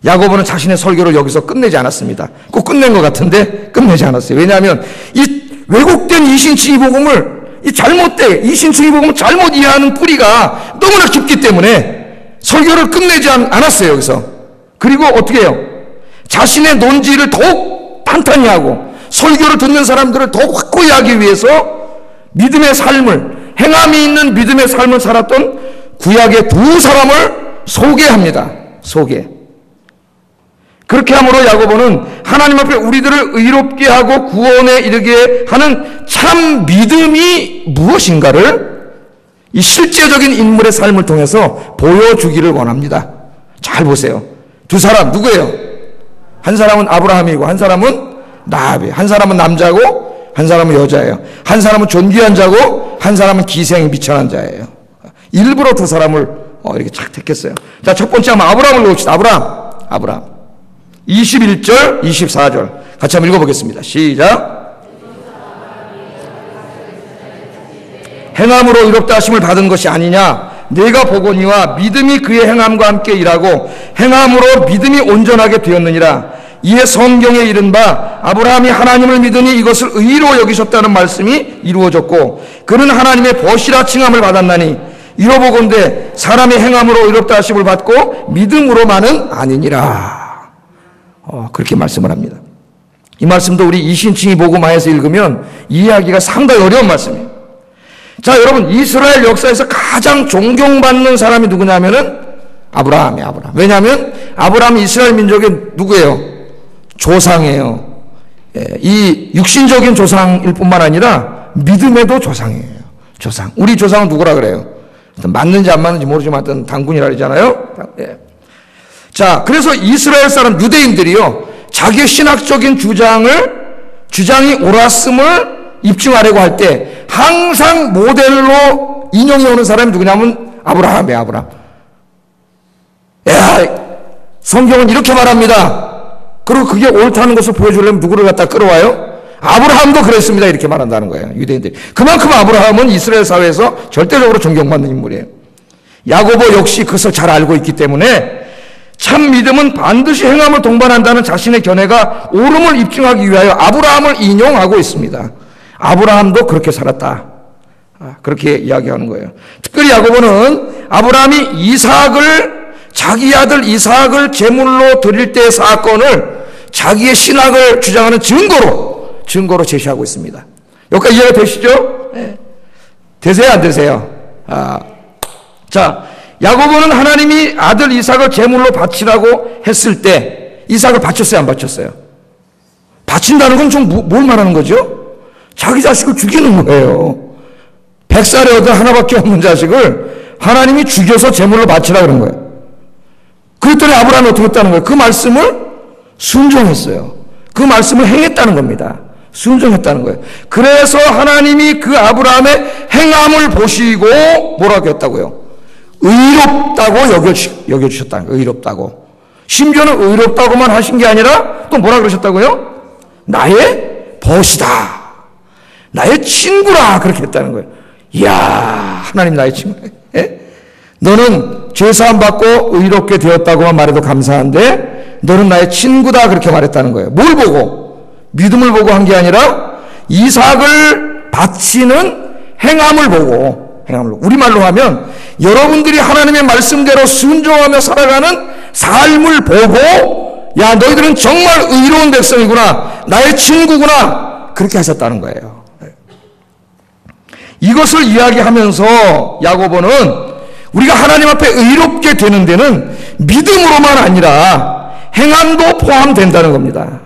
야고보는 자신의 설교를 여기서 끝내지 않았습니다. 꼭 끝낸 것 같은데 끝내지 않았어요. 왜냐하면 이 왜곡된 이신칭의복음을, 이신칭의복음을 잘못 이해하는 뿌리가 너무나 깊기 때문에 설교를 끝내지 않았어요, 여기서. 그리고 어떻게 해요? 자신의 논지를 더욱 탄탄히 하고 설교를 듣는 사람들을 더욱 확고히 하기 위해서 믿음의 삶을, 행함이 있는 믿음의 삶을 살았던 구약의 두 사람을 소개합니다. 소개. 그렇게 함으로 야고보는 하나님 앞에 우리들을 의롭게 하고 구원에 이르게 하는 참 믿음이 무엇인가를 이 실제적인 인물의 삶을 통해서 보여주기를 원합니다. 잘 보세요. 두 사람 누구예요? 한 사람은 아브라함이고 한 사람은 라합이에요. 한 사람은 남자고 한 사람은 여자예요. 한 사람은 존귀한 자고 한 사람은 기생이 미천한 자예요. 일부러 두 사람을 이렇게 착 택했어요. 자, 첫 번째 한번 아브라함을 놓읍시다. 아브라함. 21절, 24절 같이 한번 읽어보겠습니다. 시작. 행함으로 의롭다 하심을 받은 것이 아니냐, 내가 보거니와 믿음이 그의 행함과 함께 일하고 행함으로 믿음이 온전하게 되었느니라. 이에 성경에 이른 바 아브라함이 하나님을 믿으니 이것을 의로 여기셨다는 말씀이 이루어졌고 그는 하나님의 벗이라 칭함을 받았나니 이로보건대 사람의 행함으로 의롭다 하심을 받고 믿음으로만은 아니니라. 그렇게 말씀을 합니다. 이 말씀도 우리 이신칭의 복음화에서 읽으면 이해하기가 상당히 어려운 말씀이에요. 자, 여러분, 이스라엘 역사에서 가장 존경받는 사람이 누구냐면은 아브라함이에요. 아브라함. 왜냐하면 아브라함이 이스라엘 민족의 누구예요? 조상이에요. 이 육신적인 조상일 뿐만 아니라 믿음에도 조상이에요. 조상. 우리 조상은 누구라 그래요? 맞는지 안 맞는지 모르지만 어떤 당군이라 그러잖아요. 자, 그래서 이스라엘 사람 유대인들이요, 자기의 신학적인 주장이 옳았음을 입증하려고 할 때 항상 모델로 인용해 오는 사람이 누구냐면 아브라함이에요. 아브라함. 성경은 이렇게 말합니다. 그리고 그게 옳다는 것을 보여주려면 누구를 갖다 끌어와요? 아브라함도 그랬습니다. 이렇게 말한다는 거예요, 유대인들이. 그만큼 아브라함은 이스라엘 사회에서 절대적으로 존경받는 인물이에요. 야고보 역시 그것을 잘 알고 있기 때문에 참 믿음은 반드시 행함을 동반한다는 자신의 견해가 옳음을 입증하기 위하여 아브라함을 인용하고 있습니다. 아브라함도 그렇게 살았다. 그렇게 이야기하는 거예요. 특별히 야고보는 아브라함이 자기 아들 이삭을 제물로 드릴 때의 사건을 자기의 신학을 주장하는 증거로 제시하고 있습니다. 여기까지 이해가 되시죠? 네. 되세요, 안 되세요? 자, 야고보는 하나님이 아들 이삭을 제물로 바치라고 했을 때 이삭을 바쳤어요, 안 바쳤어요? 바친다는 건 좀 뭘 말하는 거죠? 자기 자식을 죽이는 거예요. 100살의 어떤 하나밖에 없는 자식을 하나님이 죽여서 제물로 바치라 그런 거예요. 그랬더니 아브라함이 어떻게 했다는 거예요? 그 말씀을 순종했어요. 그 말씀을 행했다는 겁니다. 순종했다는 거예요. 그래서 하나님이 그 아브라함의 행함을 보시고 뭐라고 했다고요? 의롭다고 여겨주셨다는 거예요. 의롭다고. 심지어는 의롭다고만 하신 게 아니라 또 뭐라 그러셨다고요? 나의 벗이다. 나의 친구라. 그렇게 했다는 거예요. 이야, 하나님 나의 친구. 너는 죄사함 받고 의롭게 되었다고만 말해도 감사한데 너는 나의 친구다. 그렇게 말했다는 거예요. 뭘 보고? 믿음을 보고 한 게 아니라 이삭을 바치는 행함을 보고, 우리말로 하면 여러분들이 하나님의 말씀대로 순종하며 살아가는 삶을 보고, 야, 너희들은 정말 의로운 백성이구나, 나의 친구구나, 그렇게 하셨다는 거예요. 이것을 이야기하면서 야고보는 우리가 하나님 앞에 의롭게 되는 데는 믿음으로만 아니라 행함도 포함된다는 겁니다.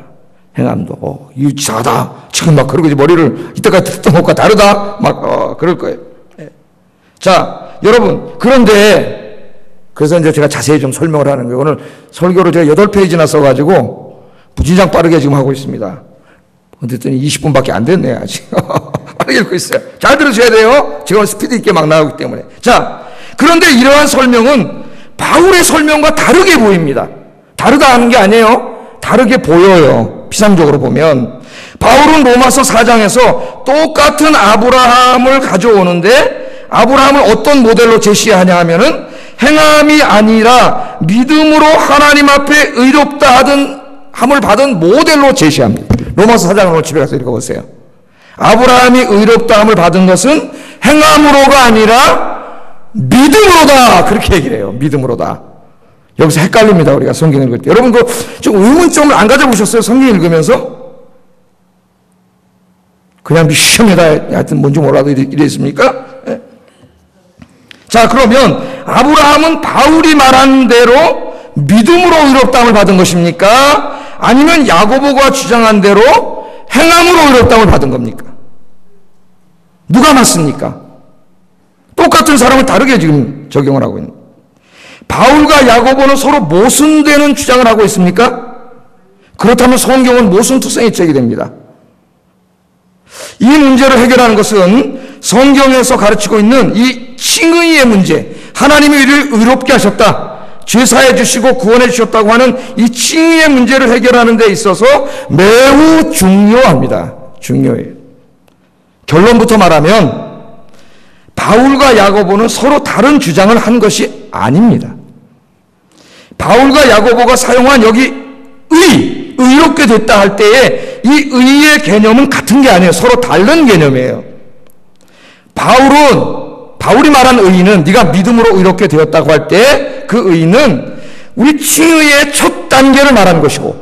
행함도. 이상하다. 지금 막 그러고 머리를 이때까지 듣던 것과 다르다. 막 그럴 거예요. 자, 여러분, 그런데 그래서 이제 제가 자세히 좀 설명을 하는 거예요. 오늘 설교를 제가 8페이지나 써가지고 무진장 빠르게 지금 하고 있습니다. 그랬더니 20분밖에 안 됐네요, 아직. 빠르게 읽고 있어요. 잘 들으셔야 돼요. 지금 스피드 있게 막 나오기 때문에. 자, 그런데 이러한 설명은 바울의 설명과 다르게 보입니다. 다르다 하는 게 아니에요. 다르게 보여요. 피상적으로 보면. 바울은 로마서 4장에서 똑같은 아브라함을 가져오는데 아브라함을 어떤 모델로 제시하냐 하면은 행함이 아니라 믿음으로 하나님 앞에 의롭다 함을 받은 모델로 제시합니다. 로마서 4장을 오늘 집에 가서 읽어보세요. 아브라함이 의롭다 함을 받은 것은 행함으로가 아니라 믿음으로다. 그렇게 얘기를 해요. 믿음으로다. 여기서 헷갈립니다. 우리가 성경 읽을 때. 여러분, 좀 의문점을 안 가져보셨어요? 성경 읽으면서? 그냥 시험에다 하여튼 뭔지 몰라도 이랬습니까? 네. 자, 그러면 아브라함은 바울이 말한 대로 믿음으로 의롭다함을 받은 것입니까? 아니면 야고보가 주장한 대로 행함으로 의롭다함을 받은 겁니까? 누가 맞습니까? 똑같은 사람을 다르게 지금 적용을 하고 있는. 바울과 야고보는 서로 모순되는 주장을 하고 있습니까? 그렇다면 성경은 모순투성이 책이 됩니다. 이 문제를 해결하는 것은 성경에서 가르치고 있는 이 칭의의 문제, 하나님이 우리를 의롭게 하셨다, 죄사해 주시고 구원해 주셨다고 하는 이 칭의의 문제를 해결하는 데 있어서 매우 중요합니다. 중요해요. 결론부터 말하면 바울과 야고보는 서로 다른 주장을 한 것이 아닙니다. 바울과 야고보가 사용한 여기 의롭게 됐다 할 때에 이 의의 개념은 같은 게 아니에요. 서로 다른 개념이에요. 바울이 말한 의는 네가 믿음으로 의롭게 되었다고 할 때 그 의는 우리 칭의의 첫 단계를 말하는 것이고,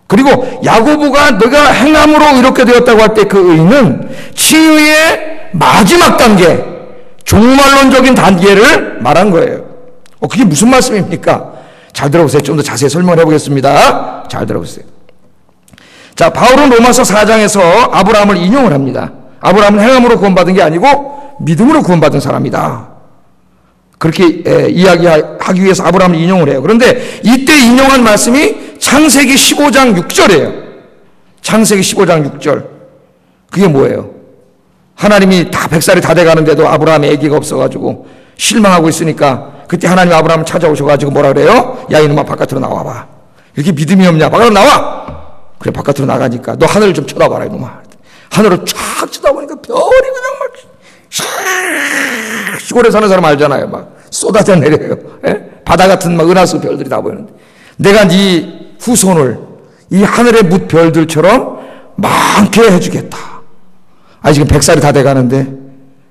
그리고 야고보가 너가 행함으로 의롭게 되었다고 할 때 그 의는 칭의의 마지막 단계, 종말론적인 단계를 말한 거예요. 그게 무슨 말씀입니까? 잘 들어보세요. 좀 더 자세히 설명해 보겠습니다. 잘 들어보세요. 자, 바울은 로마서 4장에서 아브라함을 인용을 합니다. 아브라함은 행함으로 구원받은 게 아니고 믿음으로 구원받은 사람이다. 그렇게 이야기하기 위해서 아브라함을 인용을 해요. 그런데 이때 인용한 말씀이 창세기 15장 6절이에요. 창세기 15장 6절. 그게 뭐예요? 하나님이 다 100살이 다 돼가는데도 아브라함의 아기가 없어가지고 실망하고 있으니까 그때 하나님 아브라함을 찾아오셔가지고 뭐라 그래요? 야, 이놈아 바깥으로 나와봐. 이렇게 믿음이 없냐? 바깥으로 나와! 그래, 바깥으로 나가니까 너 하늘을 좀 쳐다봐라 이놈아. 하늘을 쫙 쳐다보니까 별이 그냥 막 시골에 사는 사람 알잖아요. 막 쏟아져 내려요. 바다 같은 막 은하수 별들이 다 보이는데 내가 네 후손을 이 하늘의 뭇 별들처럼 많게 해주겠다. 지금 100살이 다 돼가는데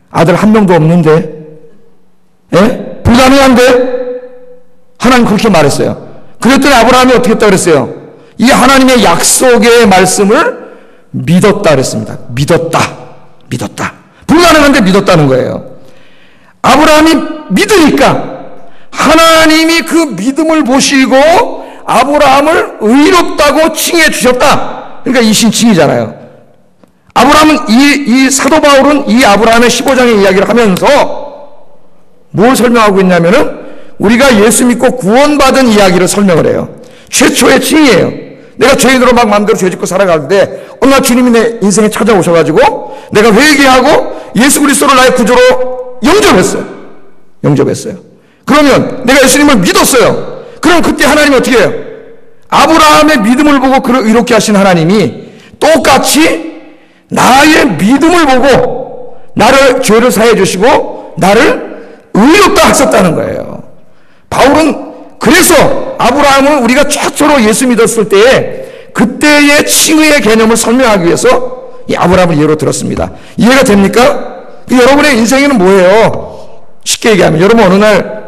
아들 한 명도 없는데 불가능한데? 하나님 그렇게 말했어요. 그랬더니 아브라함이 어떻게 했다 그랬어요? 이 하나님의 약속의 말씀을 믿었다 그랬습니다. 믿었다. 불가능한데 믿었다는 거예요. 아브라함이 믿으니까 하나님이 그 믿음을 보시고 아브라함을 의롭다고 칭해 주셨다. 그러니까 이 신칭이잖아요. 아브라함은 이 사도 바울은 이 아브라함의 15장의 이야기를 하면서 뭘 설명하고 있냐면은 우리가 예수 믿고 구원받은 이야기를 설명을 해요. 최초의 칭이에요. 내가 죄인으로 막 마음대로 죄짓고 살아가는데 어느 날 주님이 내 인생에 찾아오셔가지고 내가 회개하고 예수 그리스도를 나의 구주로 영접했어요. 그러면 내가 예수님을 믿었어요. 그럼 그때 하나님이 어떻게 해요? 아브라함의 믿음을 보고 그를 의롭게 하신 하나님이 똑같이 나의 믿음을 보고 나를 죄를 사해 주시고 나를 의롭다 하셨다는 거예요. 바울은 그래서 아브라함은 우리가 최초로 예수 믿었을 때에 그때의 칭의의 개념을 설명하기 위해서 이 아브라함을 예로 들었습니다. 이해가 됩니까? 여러분의 인생에는 뭐예요? 쉽게 얘기하면 여러분 어느 날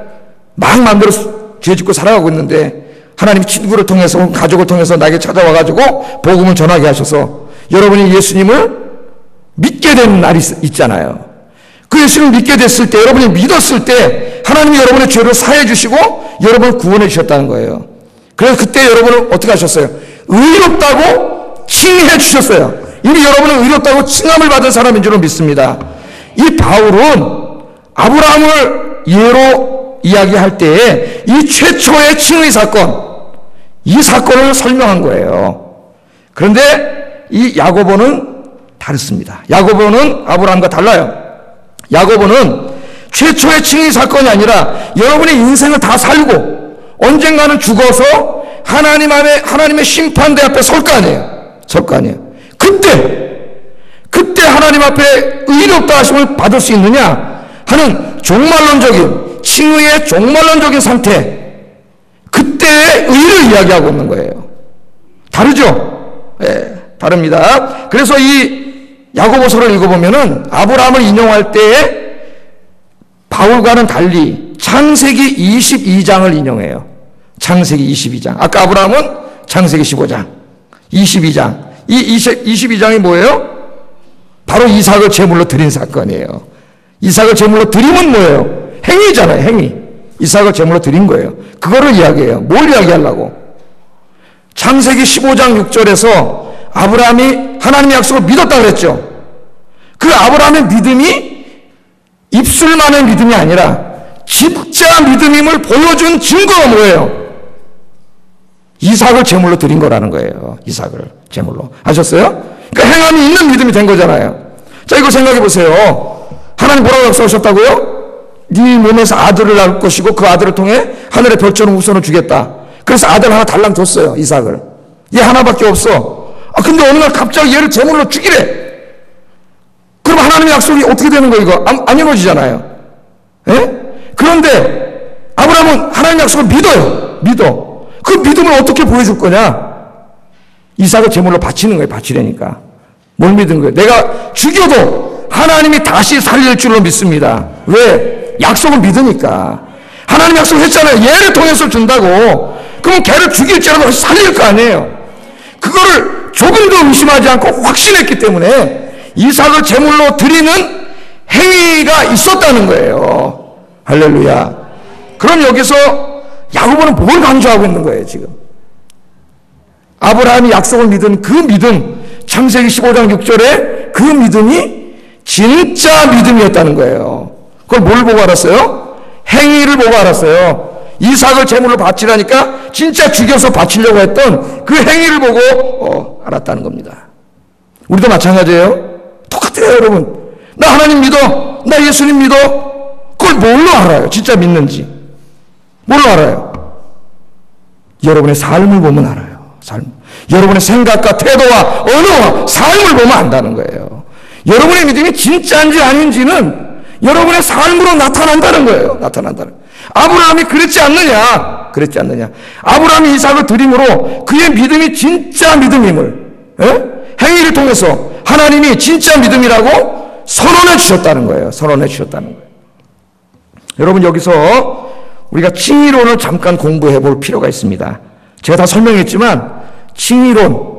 막 마음대로 죄 짓고 살아가고 있는데 하나님이 친구를 통해서 가족을 통해서 나에게 찾아와가지고 복음을 전하게 하셔서 여러분이 예수님을 믿게 된 날이 있잖아요. 그 예수를 믿게 됐을 때, 여러분이 믿었을 때 하나님이 여러분의 죄를 사해 주시고 여러분을 구원해 주셨다는 거예요. 그래서 그때 여러분은 어떻게 하셨어요? 의롭다고 칭해 주셨어요. 이미 여러분은 의롭다고 칭함을 받은 사람인 줄로 믿습니다. 이 바울은 아브라함을 예로 이야기할 때에 이 최초의 칭의 사건, 이 사건을 설명한 거예요. 그런데 이 야고보는 다릅니다. 야고보는 아브라함과 달라요. 야고보는 최초의 칭의 사건이 아니라 여러분의 인생을 다 살고 언젠가는 죽어서 하나님의 심판대 앞에 설 거 아니에요. 설 거 아니에요. 그때 하나님 앞에 의롭다 하심을 받을 수 있느냐 하는 종말론적인, 칭의의 종말론적인 상태, 그때의 의를 이야기하고 있는 거예요. 다르죠? 예, 다릅니다. 그래서 이 야고보서를 읽어보면은 아브라함을 인용할 때에 바울과는 달리 창세기 22장을 인용해요. 창세기 22장. 아까 아브라함은 창세기 15장, 22장. 이 22장이 뭐예요? 바로 이삭을 제물로 드린 사건이에요. 이삭을 제물로 드리면 뭐예요? 행위잖아요, 행위. 이삭을 제물로 드린 거예요. 그거를 이야기해요. 뭘 이야기하려고? 창세기 15장 6절에서 아브라함이 하나님의 약속을 믿었다 그랬죠. 그 아브라함의 믿음이 입술만의 믿음이 아니라 진짜 믿음임을 보여준 증거가 뭐예요? 이삭을 제물로 드린 거라는 거예요. 이삭을 제물로. 아셨어요? 그러니까 행함이 있는 믿음이 된 거잖아요. 자, 이거 생각해 보세요. 하나님 뭐라고 약속하셨다고요? 네 몸에서 아들을 낳을 것이고 그 아들을 통해 하늘의 별처럼 우선을 주겠다. 그래서 아들 하나 달랑 줬어요. 이삭을. 얘 하나밖에 없어. 근데 어느 날 갑자기 얘를 제물로 죽이래. 그럼 하나님의 약속이 어떻게 되는 거예요? 이거 안 이루어지잖아요. 예? 그런데 아브라함은 하나님의 약속을 믿어. 그 믿음을 어떻게 보여줄 거냐? 이삭을 제물로 바치는 거예요. 바치려니까. 뭘 믿은 거예요? 내가 죽여도 하나님이 다시 살릴 줄로 믿습니다. 왜? 약속을 믿으니까. 하나님 약속했잖아요. 얘를 통해서 준다고. 그럼 걔를 죽일지라도 살릴 거 아니에요. 그거를 조금도 의심하지 않고 확신했기 때문에 이삭을 제물로 드리는 행위가 있었다는 거예요. 할렐루야. 그럼 여기서 야고보는 뭘 강조하고 있는 거예요, 지금? 아브라함이 약속을 믿은 그 믿음, 창세기 15장 6절에 그 믿음이 진짜 믿음이었다는 거예요. 그걸 뭘 보고 알았어요? 행위를 보고 알았어요. 이삭을 제물로 바치라니까 진짜 죽여서 바치려고 했던 그 행위를 보고 알았다는 겁니다. 우리도 마찬가지예요. 똑같아요, 여러분. 나 하나님 믿어. 나 예수님 믿어. 그걸 뭘로 알아요? 진짜 믿는지. 뭘로 알아요? 여러분의 삶을 보면 알아요. 삶. 여러분의 생각과 태도와 언어와 삶을 보면 안다는 거예요. 여러분의 믿음이 진짜인지 아닌지는 여러분의 삶으로 나타난다는 거예요. 나타난다는 거예요. 아브라함이 그랬지 않느냐? 그랬지 않느냐? 아브라함이 이삭을 드림으로 그의 믿음이 진짜 믿음임을 행위를 통해서 하나님이 진짜 믿음이라고 선언해 주셨다는 거예요. 선언해 주셨다는 거예요. 여러분, 여기서 우리가 칭의론을 잠깐 공부해 볼 필요가 있습니다. 제가 다 설명했지만 칭의론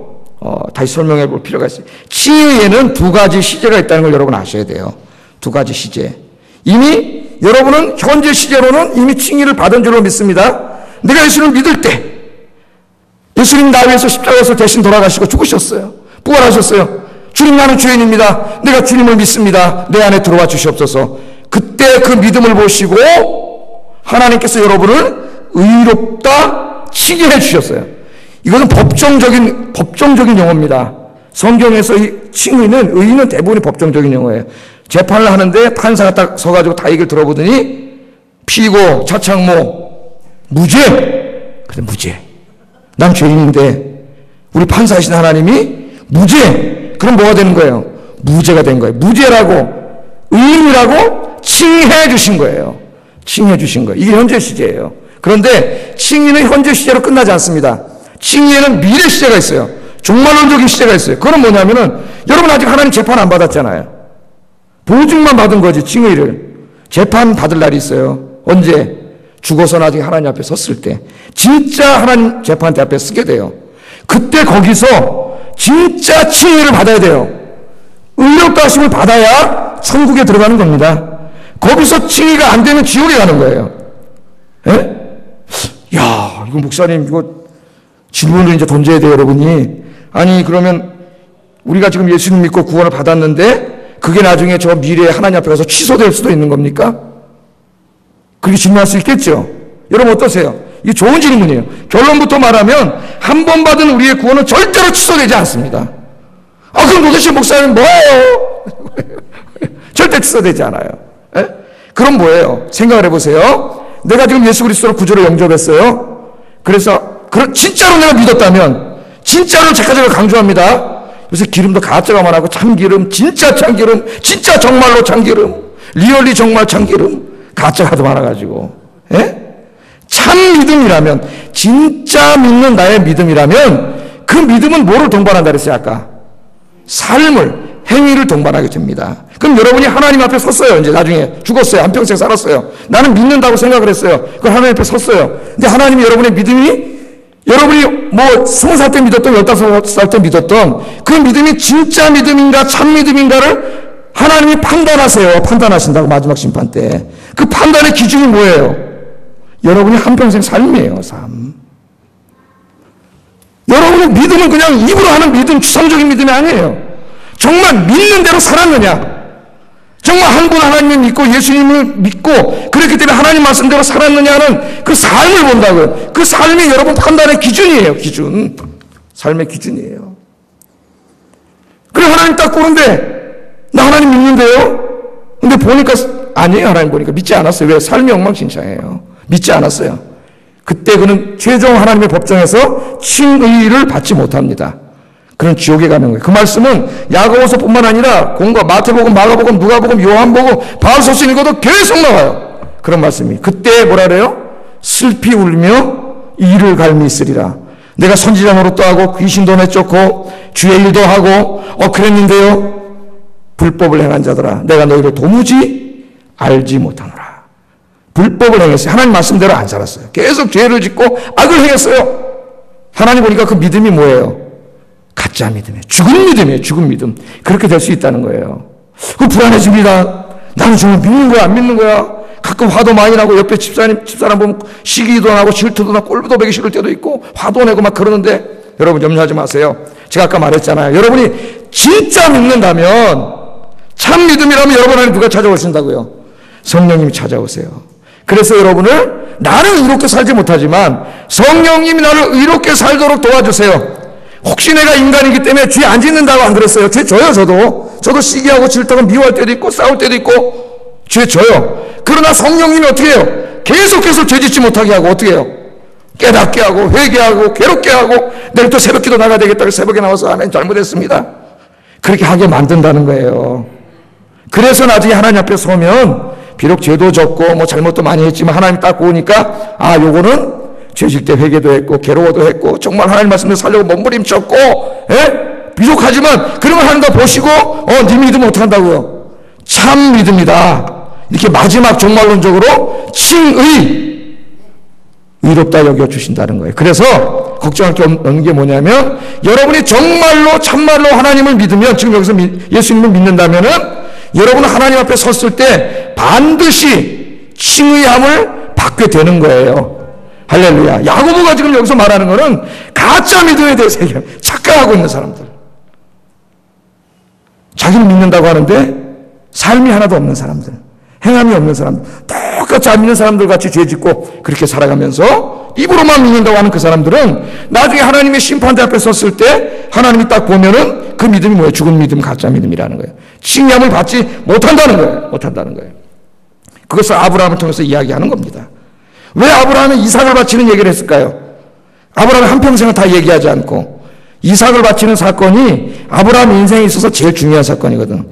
다시 설명해 볼 필요가 있어요. 칭의에는 두 가지 시제가 있다는 걸 여러분 아셔야 돼요. 두 가지 시제. 이미 여러분은 현재 시제로는 이미 칭의를 받은 줄로 믿습니다. 내가 예수를 믿을 때 예수님 나 위해서 십자가에서 대신 돌아가시고 죽으셨어요. 부활하셨어요. 주님, 나는 죄인입니다. 내가 주님을 믿습니다. 내 안에 들어와 주시옵소서. 그때 그 믿음을 보시고 하나님께서 여러분을 의롭다 칭의해 주셨어요. 이것은 법정적인 용어입니다. 성경에서 이 칭의는, 의는 대부분이 법정적인 용어예요. 재판을 하는데 판사가 딱 서가지고 다 얘기를 들어보더니 피고 차창모 무죄. 그래, 무죄. 난 죄인인데 우리 판사이신 하나님이 무죄. 그럼 뭐가 되는 거예요? 무죄가 된 거예요. 무죄라고, 의인이라고 칭의해 주신 거예요. 칭의해 주신 거예요. 이게 현재 시제예요. 그런데 칭의는 현재 시제로 끝나지 않습니다. 칭의에는 미래 시제가 있어요. 종말론적인 시제가 있어요. 그건 뭐냐면은 여러분 아직 하나님 재판 안 받았잖아요. 보증만 받은 거지. 칭의를. 재판 받을 날이 있어요. 언제? 죽어서 나중에 하나님 앞에 섰을 때 진짜 하나님 재판대 앞에 서게 돼요. 그때 거기서 진짜 칭의를 받아야 돼요. 의롭다 하심을 받아야 천국에 들어가는 겁니다. 거기서 칭의가 안 되면 지옥에 가는 거예요. 예? 야, 이거 목사님, 이거 질문을 이제 던져야 돼요, 여러분이. 아니, 그러면 우리가 지금 예수님 믿고 구원을 받았는데 그게 나중에 저 미래에 하나님 앞에 가서 취소될 수도 있는 겁니까? 그렇게 질문할 수 있겠죠? 여러분 어떠세요? 이게 좋은 질문이에요. 결론부터 말하면 한 번 받은 우리의 구원은 절대로 취소되지 않습니다. 아, 그럼 도대체 목사님 뭐예요? 절대 취소되지 않아요. 에? 그럼 뭐예요? 생각을 해보세요. 내가 지금 예수 그리스도를 구주로 영접했어요. 그래서 진짜로 내가 믿었다면, 진짜로 제가 강조합니다. 요새 기름도 가짜가 많고 참기름, 진짜 참기름, 진짜 정말로 참기름, 리얼리 정말 참기름, 가짜가 더 많아가지고. 에? 참 믿음이라면, 진짜 믿는 나의 믿음이라면 그 믿음은 뭐를 동반한다 그랬어요 아까? 삶을, 행위를 동반하게 됩니다. 그럼 여러분이 하나님 앞에 섰어요. 이제 나중에 죽었어요. 한평생 살았어요. 나는 믿는다고 생각을 했어요. 그 하나님 앞에 섰어요. 근데 하나님이 여러분의 믿음이, 여러분이 뭐 20살 때 믿었던 15살 때 믿었던 그 믿음이 진짜 믿음인가 참 믿음인가를 하나님이 판단하세요. 판단하신다고 마지막 심판 때. 그 판단의 기준이 뭐예요? 여러분이 한평생 삶이에요. 삶. 여러분의 믿음은 그냥 입으로 하는 믿음, 추상적인 믿음이 아니에요. 정말 믿는 대로 살았느냐, 정말 한 분 하나님을 믿고 예수님을 믿고 그렇기 때문에 하나님 말씀대로 살았느냐는 그 삶을 본다고요. 그 삶이 여러분 판단의 기준이에요. 기준. 삶의 기준이에요. 그래 하나님 딱 보는데 나 하나님 믿는데요? 근데 보니까 아니에요. 하나님 보니까 믿지 않았어요. 왜? 삶이 엉망진창이에요. 믿지 않았어요. 그때 그는 최종 하나님의 법정에서 칭의를 받지 못합니다. 그는 지옥에 가는 거예요. 그 말씀은 야고보서뿐만 아니라 공과 마태복음, 마가복음, 누가복음, 요한복음, 바울서서 읽어도 계속 나와요. 그런 말씀이. 그때 뭐라 그래요? 슬피 울며 이를 갈미 있으리라. 내가 선지자 노릇도 하고 귀신도 내쫓고 주의 일도 하고 그랬는데요. 불법을 행한 자들아 내가 너희를 도무지 알지 못하노라. 불법을 행했어요. 하나님 말씀대로 안 살았어요. 계속 죄를 짓고 악을 행했어요. 하나님 보니까 그 믿음이 뭐예요? 가짜 믿음이에요. 죽은 믿음이에요. 죽은 믿음. 그렇게 될 수 있다는 거예요. 그 불안해집니다. 나는 정말 믿는 거야? 안 믿는 거야? 가끔 화도 많이 나고 옆에 집사람 보면 시기도 나고 질투도 나고 꼴도 보기 싫을 때도 있고 화도 내고 막 그러는데 여러분 염려하지 마세요. 제가 아까 말했잖아요. 여러분이 진짜 믿는다면 참 믿음이라면 여러분 안에 누가 찾아오신다고요? 성령님이 찾아오세요. 그래서 여러분을 나는 의롭게 살지 못하지만 성령님이 나를 의롭게 살도록 도와주세요. 혹시 내가 인간이기 때문에 죄 안 짓는다고 안 그랬어요? 죄 져요. 저도 시기하고 질투하고 미워할 때도 있고 싸울 때도 있고 죄 져요. 그러나 성령님이 어떻게 해요? 계속해서 죄 짓지 못하게 하고 어떻게 해요? 깨닫게 하고 회개하고 괴롭게 하고 내일 또 새벽기도 나가야 되겠다고 새벽에 나와서 아멘 잘못했습니다. 그렇게 하게 만든다는 거예요. 그래서 나중에 하나님 앞에 서면 비록 죄도 졌고 뭐 잘못도 많이 했지만 하나님 딱 보니까 요거는 죄질 때 회개도 했고 괴로워도 했고 정말 하나님 말씀대로 살려고 몸부림쳤고 부족하지만 그런 걸 하는 거 보시고 네 믿음 어떻게 한다고요? 참 믿음이다. 이렇게 마지막 종말론적으로 칭의 의롭다 여겨주신다는 거예요. 그래서 걱정할 게 없는 게 뭐냐면 여러분이 정말로 참말로 하나님을 믿으면 지금 여기서 예수님을 믿는다면은 여러분은 하나님 앞에 섰을 때 반드시 칭의함을 받게 되는 거예요. 할렐루야. 야고보가 지금 여기서 말하는 거는 가짜 믿음에 대해서 얘기합니다. 착각하고 있는 사람들. 자기는 믿는다고 하는데 삶이 하나도 없는 사람들, 행함이 없는 사람들, 똑같이 안 믿는 사람들 같이 죄 짓고 그렇게 살아가면서 입으로만 믿는다고 하는 그 사람들은 나중에 하나님의 심판대 앞에 섰을 때 하나님이 딱 보면은 그 믿음이 뭐예요? 죽은 믿음, 가짜 믿음이라는 거예요. 칭의함을 받지 못한다는 거예요. 못한다는 거예요. 그것을 아브라함을 통해서 이야기하는 겁니다. 왜 아브라함은 이삭을 바치는 얘기를 했을까요? 아브라함이 한평생을 다 얘기하지 않고 이삭을 바치는 사건이 아브라함 인생에 있어서 제일 중요한 사건이거든.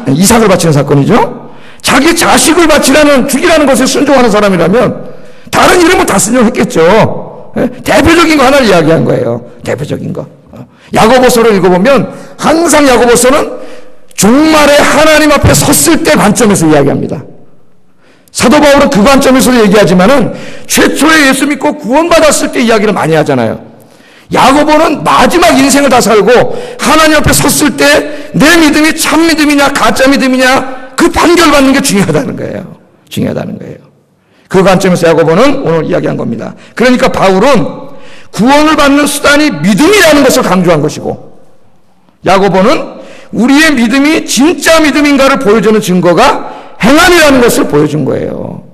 이삭을 바치는 사건이죠. 자기 자식을 바치라는 죽이라는 것에 순종하는 사람이라면 다른 이름은 다 순종했겠죠. 대표적인 거 하나를 이야기한 거예요. 대표적인 거. 야고보서를 읽어보면 항상 야고보서는 종말에 하나님 앞에 섰을 때 관점에서 이야기합니다. 사도 바울은 그 관점에서 얘기하지만은 최초에 예수 믿고 구원받았을 때 이야기를 많이 하잖아요. 야고보는 마지막 인생을 다 살고 하나님 앞에 섰을 때 내 믿음이 참 믿음이냐 가짜 믿음이냐 그 판결받는 게 중요하다는 거예요. 중요하다는 거예요. 그 관점에서 야고보는 오늘 이야기한 겁니다. 그러니까 바울은 구원을 받는 수단이 믿음이라는 것을 강조한 것이고, 야고보는 우리의 믿음이 진짜 믿음인가를 보여주는 증거가 행함이라는 것을 보여준 거예요.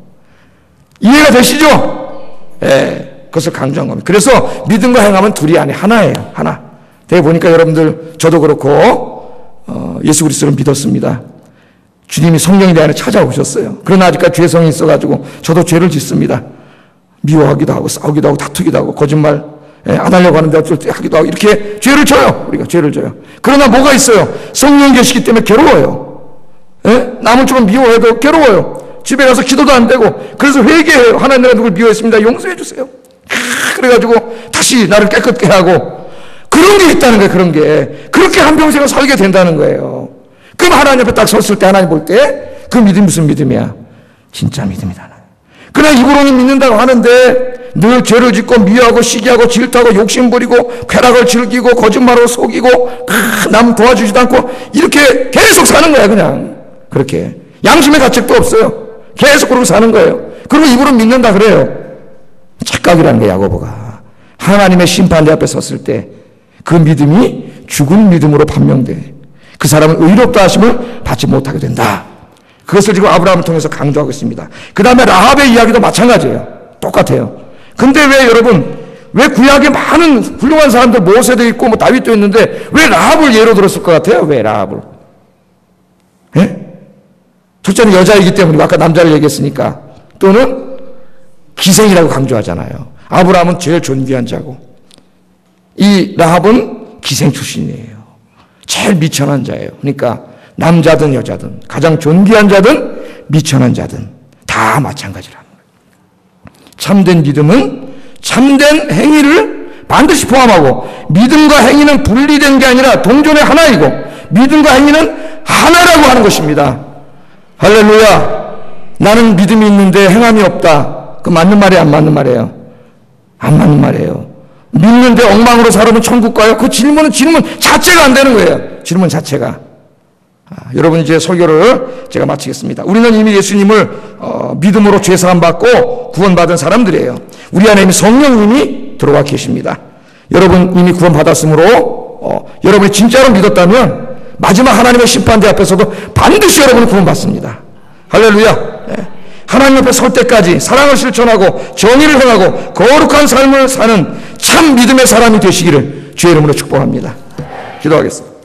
이해가 되시죠? 예, 그것을 강조한 겁니다. 그래서 믿음과 행함은 둘이 아니 하나예요. 하나. 대개 보니까 여러분들, 저도 그렇고 예수 그리스도를 믿었습니다. 주님이 성령이 내 안에 찾아오셨어요. 그러나 아직까지 죄성이 있어가지고 저도 죄를 짓습니다. 미워하기도 하고 싸우기도 하고 다투기도 하고 거짓말 안 하려고 하는데 어쩔 때 하기도 하고 이렇게 죄를 져요. 우리가 죄를 져요. 그러나 뭐가 있어요? 성령 계시기 때문에 괴로워요. 남을 조금 미워해도 괴로워요. 집에 가서 기도도 안 되고, 그래서 회개해요. 하나님, 내가 누굴 미워했습니다. 용서해 주세요. 그래가지고 다시 나를 깨끗게 하고, 그런 게 있다는 거예요. 그런 게. 그렇게 한평생을 살게 된다는 거예요. 그럼 하나님 앞에 딱 섰을 때, 하나님 볼 때 그 믿음이 무슨 믿음이야? 진짜 믿음이다. 그러나 입으로는 믿는다고 하는데 늘 죄를 짓고 미워하고 시기하고 질투하고 욕심 부리고 쾌락을 즐기고 거짓말로 속이고 남 도와주지도 않고 이렇게 계속 사는 거야. 그냥 그렇게 양심의 가책도 없어요. 계속 그러고 사는 거예요. 그리고 입으로 믿는다 그래요. 착각이라는 거예요. 야고보가 하나님의 심판대 앞에 섰을 때 그 믿음이 죽은 믿음으로 판명돼 그 사람은 의롭다 하심을 받지 못하게 된다. 그것을 지금 아브라함을 통해서 강조하고 있습니다. 그 다음에 라합의 이야기도 마찬가지예요. 똑같아요. 근데 왜 여러분, 왜 구약에 많은 훌륭한 사람들, 모세도 있고 뭐 다윗도 있는데 왜 라합을 예로 들었을 것 같아요? 왜 라합을? 예? 첫째는 여자이기 때문에, 아까 남자를 얘기했으니까. 또는 기생이라고 강조하잖아요. 아브라함은 제일 존귀한 자고, 이 라합은 기생 출신이에요. 제일 미천한 자예요. 그러니까 남자든 여자든 가장 존귀한 자든 미천한 자든 다 마찬가지라는 거예요. 참된 믿음은 참된 행위를 반드시 포함하고, 믿음과 행위는 분리된 게 아니라 동존의 하나이고, 믿음과 행위는 하나라고 하는 것입니다. 할렐루야. 나는 믿음이 있는데 행함이 없다. 그 맞는 말이에요? 안 맞는 말이에요? 안 맞는 말이에요. 믿는데 엉망으로 살아면 천국 가요? 그 질문 자체가 안 되는 거예요. 질문 자체가. 여러분, 이제 설교를 제가 마치겠습니다. 우리는 이미 예수님을 믿음으로 죄사함 받고 구원받은 사람들이에요. 우리 안에 이미 성령님이 들어와 계십니다. 여러분 이미 구원받았으므로 여러분이 진짜로 믿었다면 마지막 하나님의 심판대 앞에서도 반드시 여러분은 구원받습니다. 할렐루야. 하나님 앞에 설 때까지 사랑을 실천하고 정의를 행하고 거룩한 삶을 사는 참 믿음의 사람이 되시기를 주의 이름으로 축복합니다. 기도하겠습니다.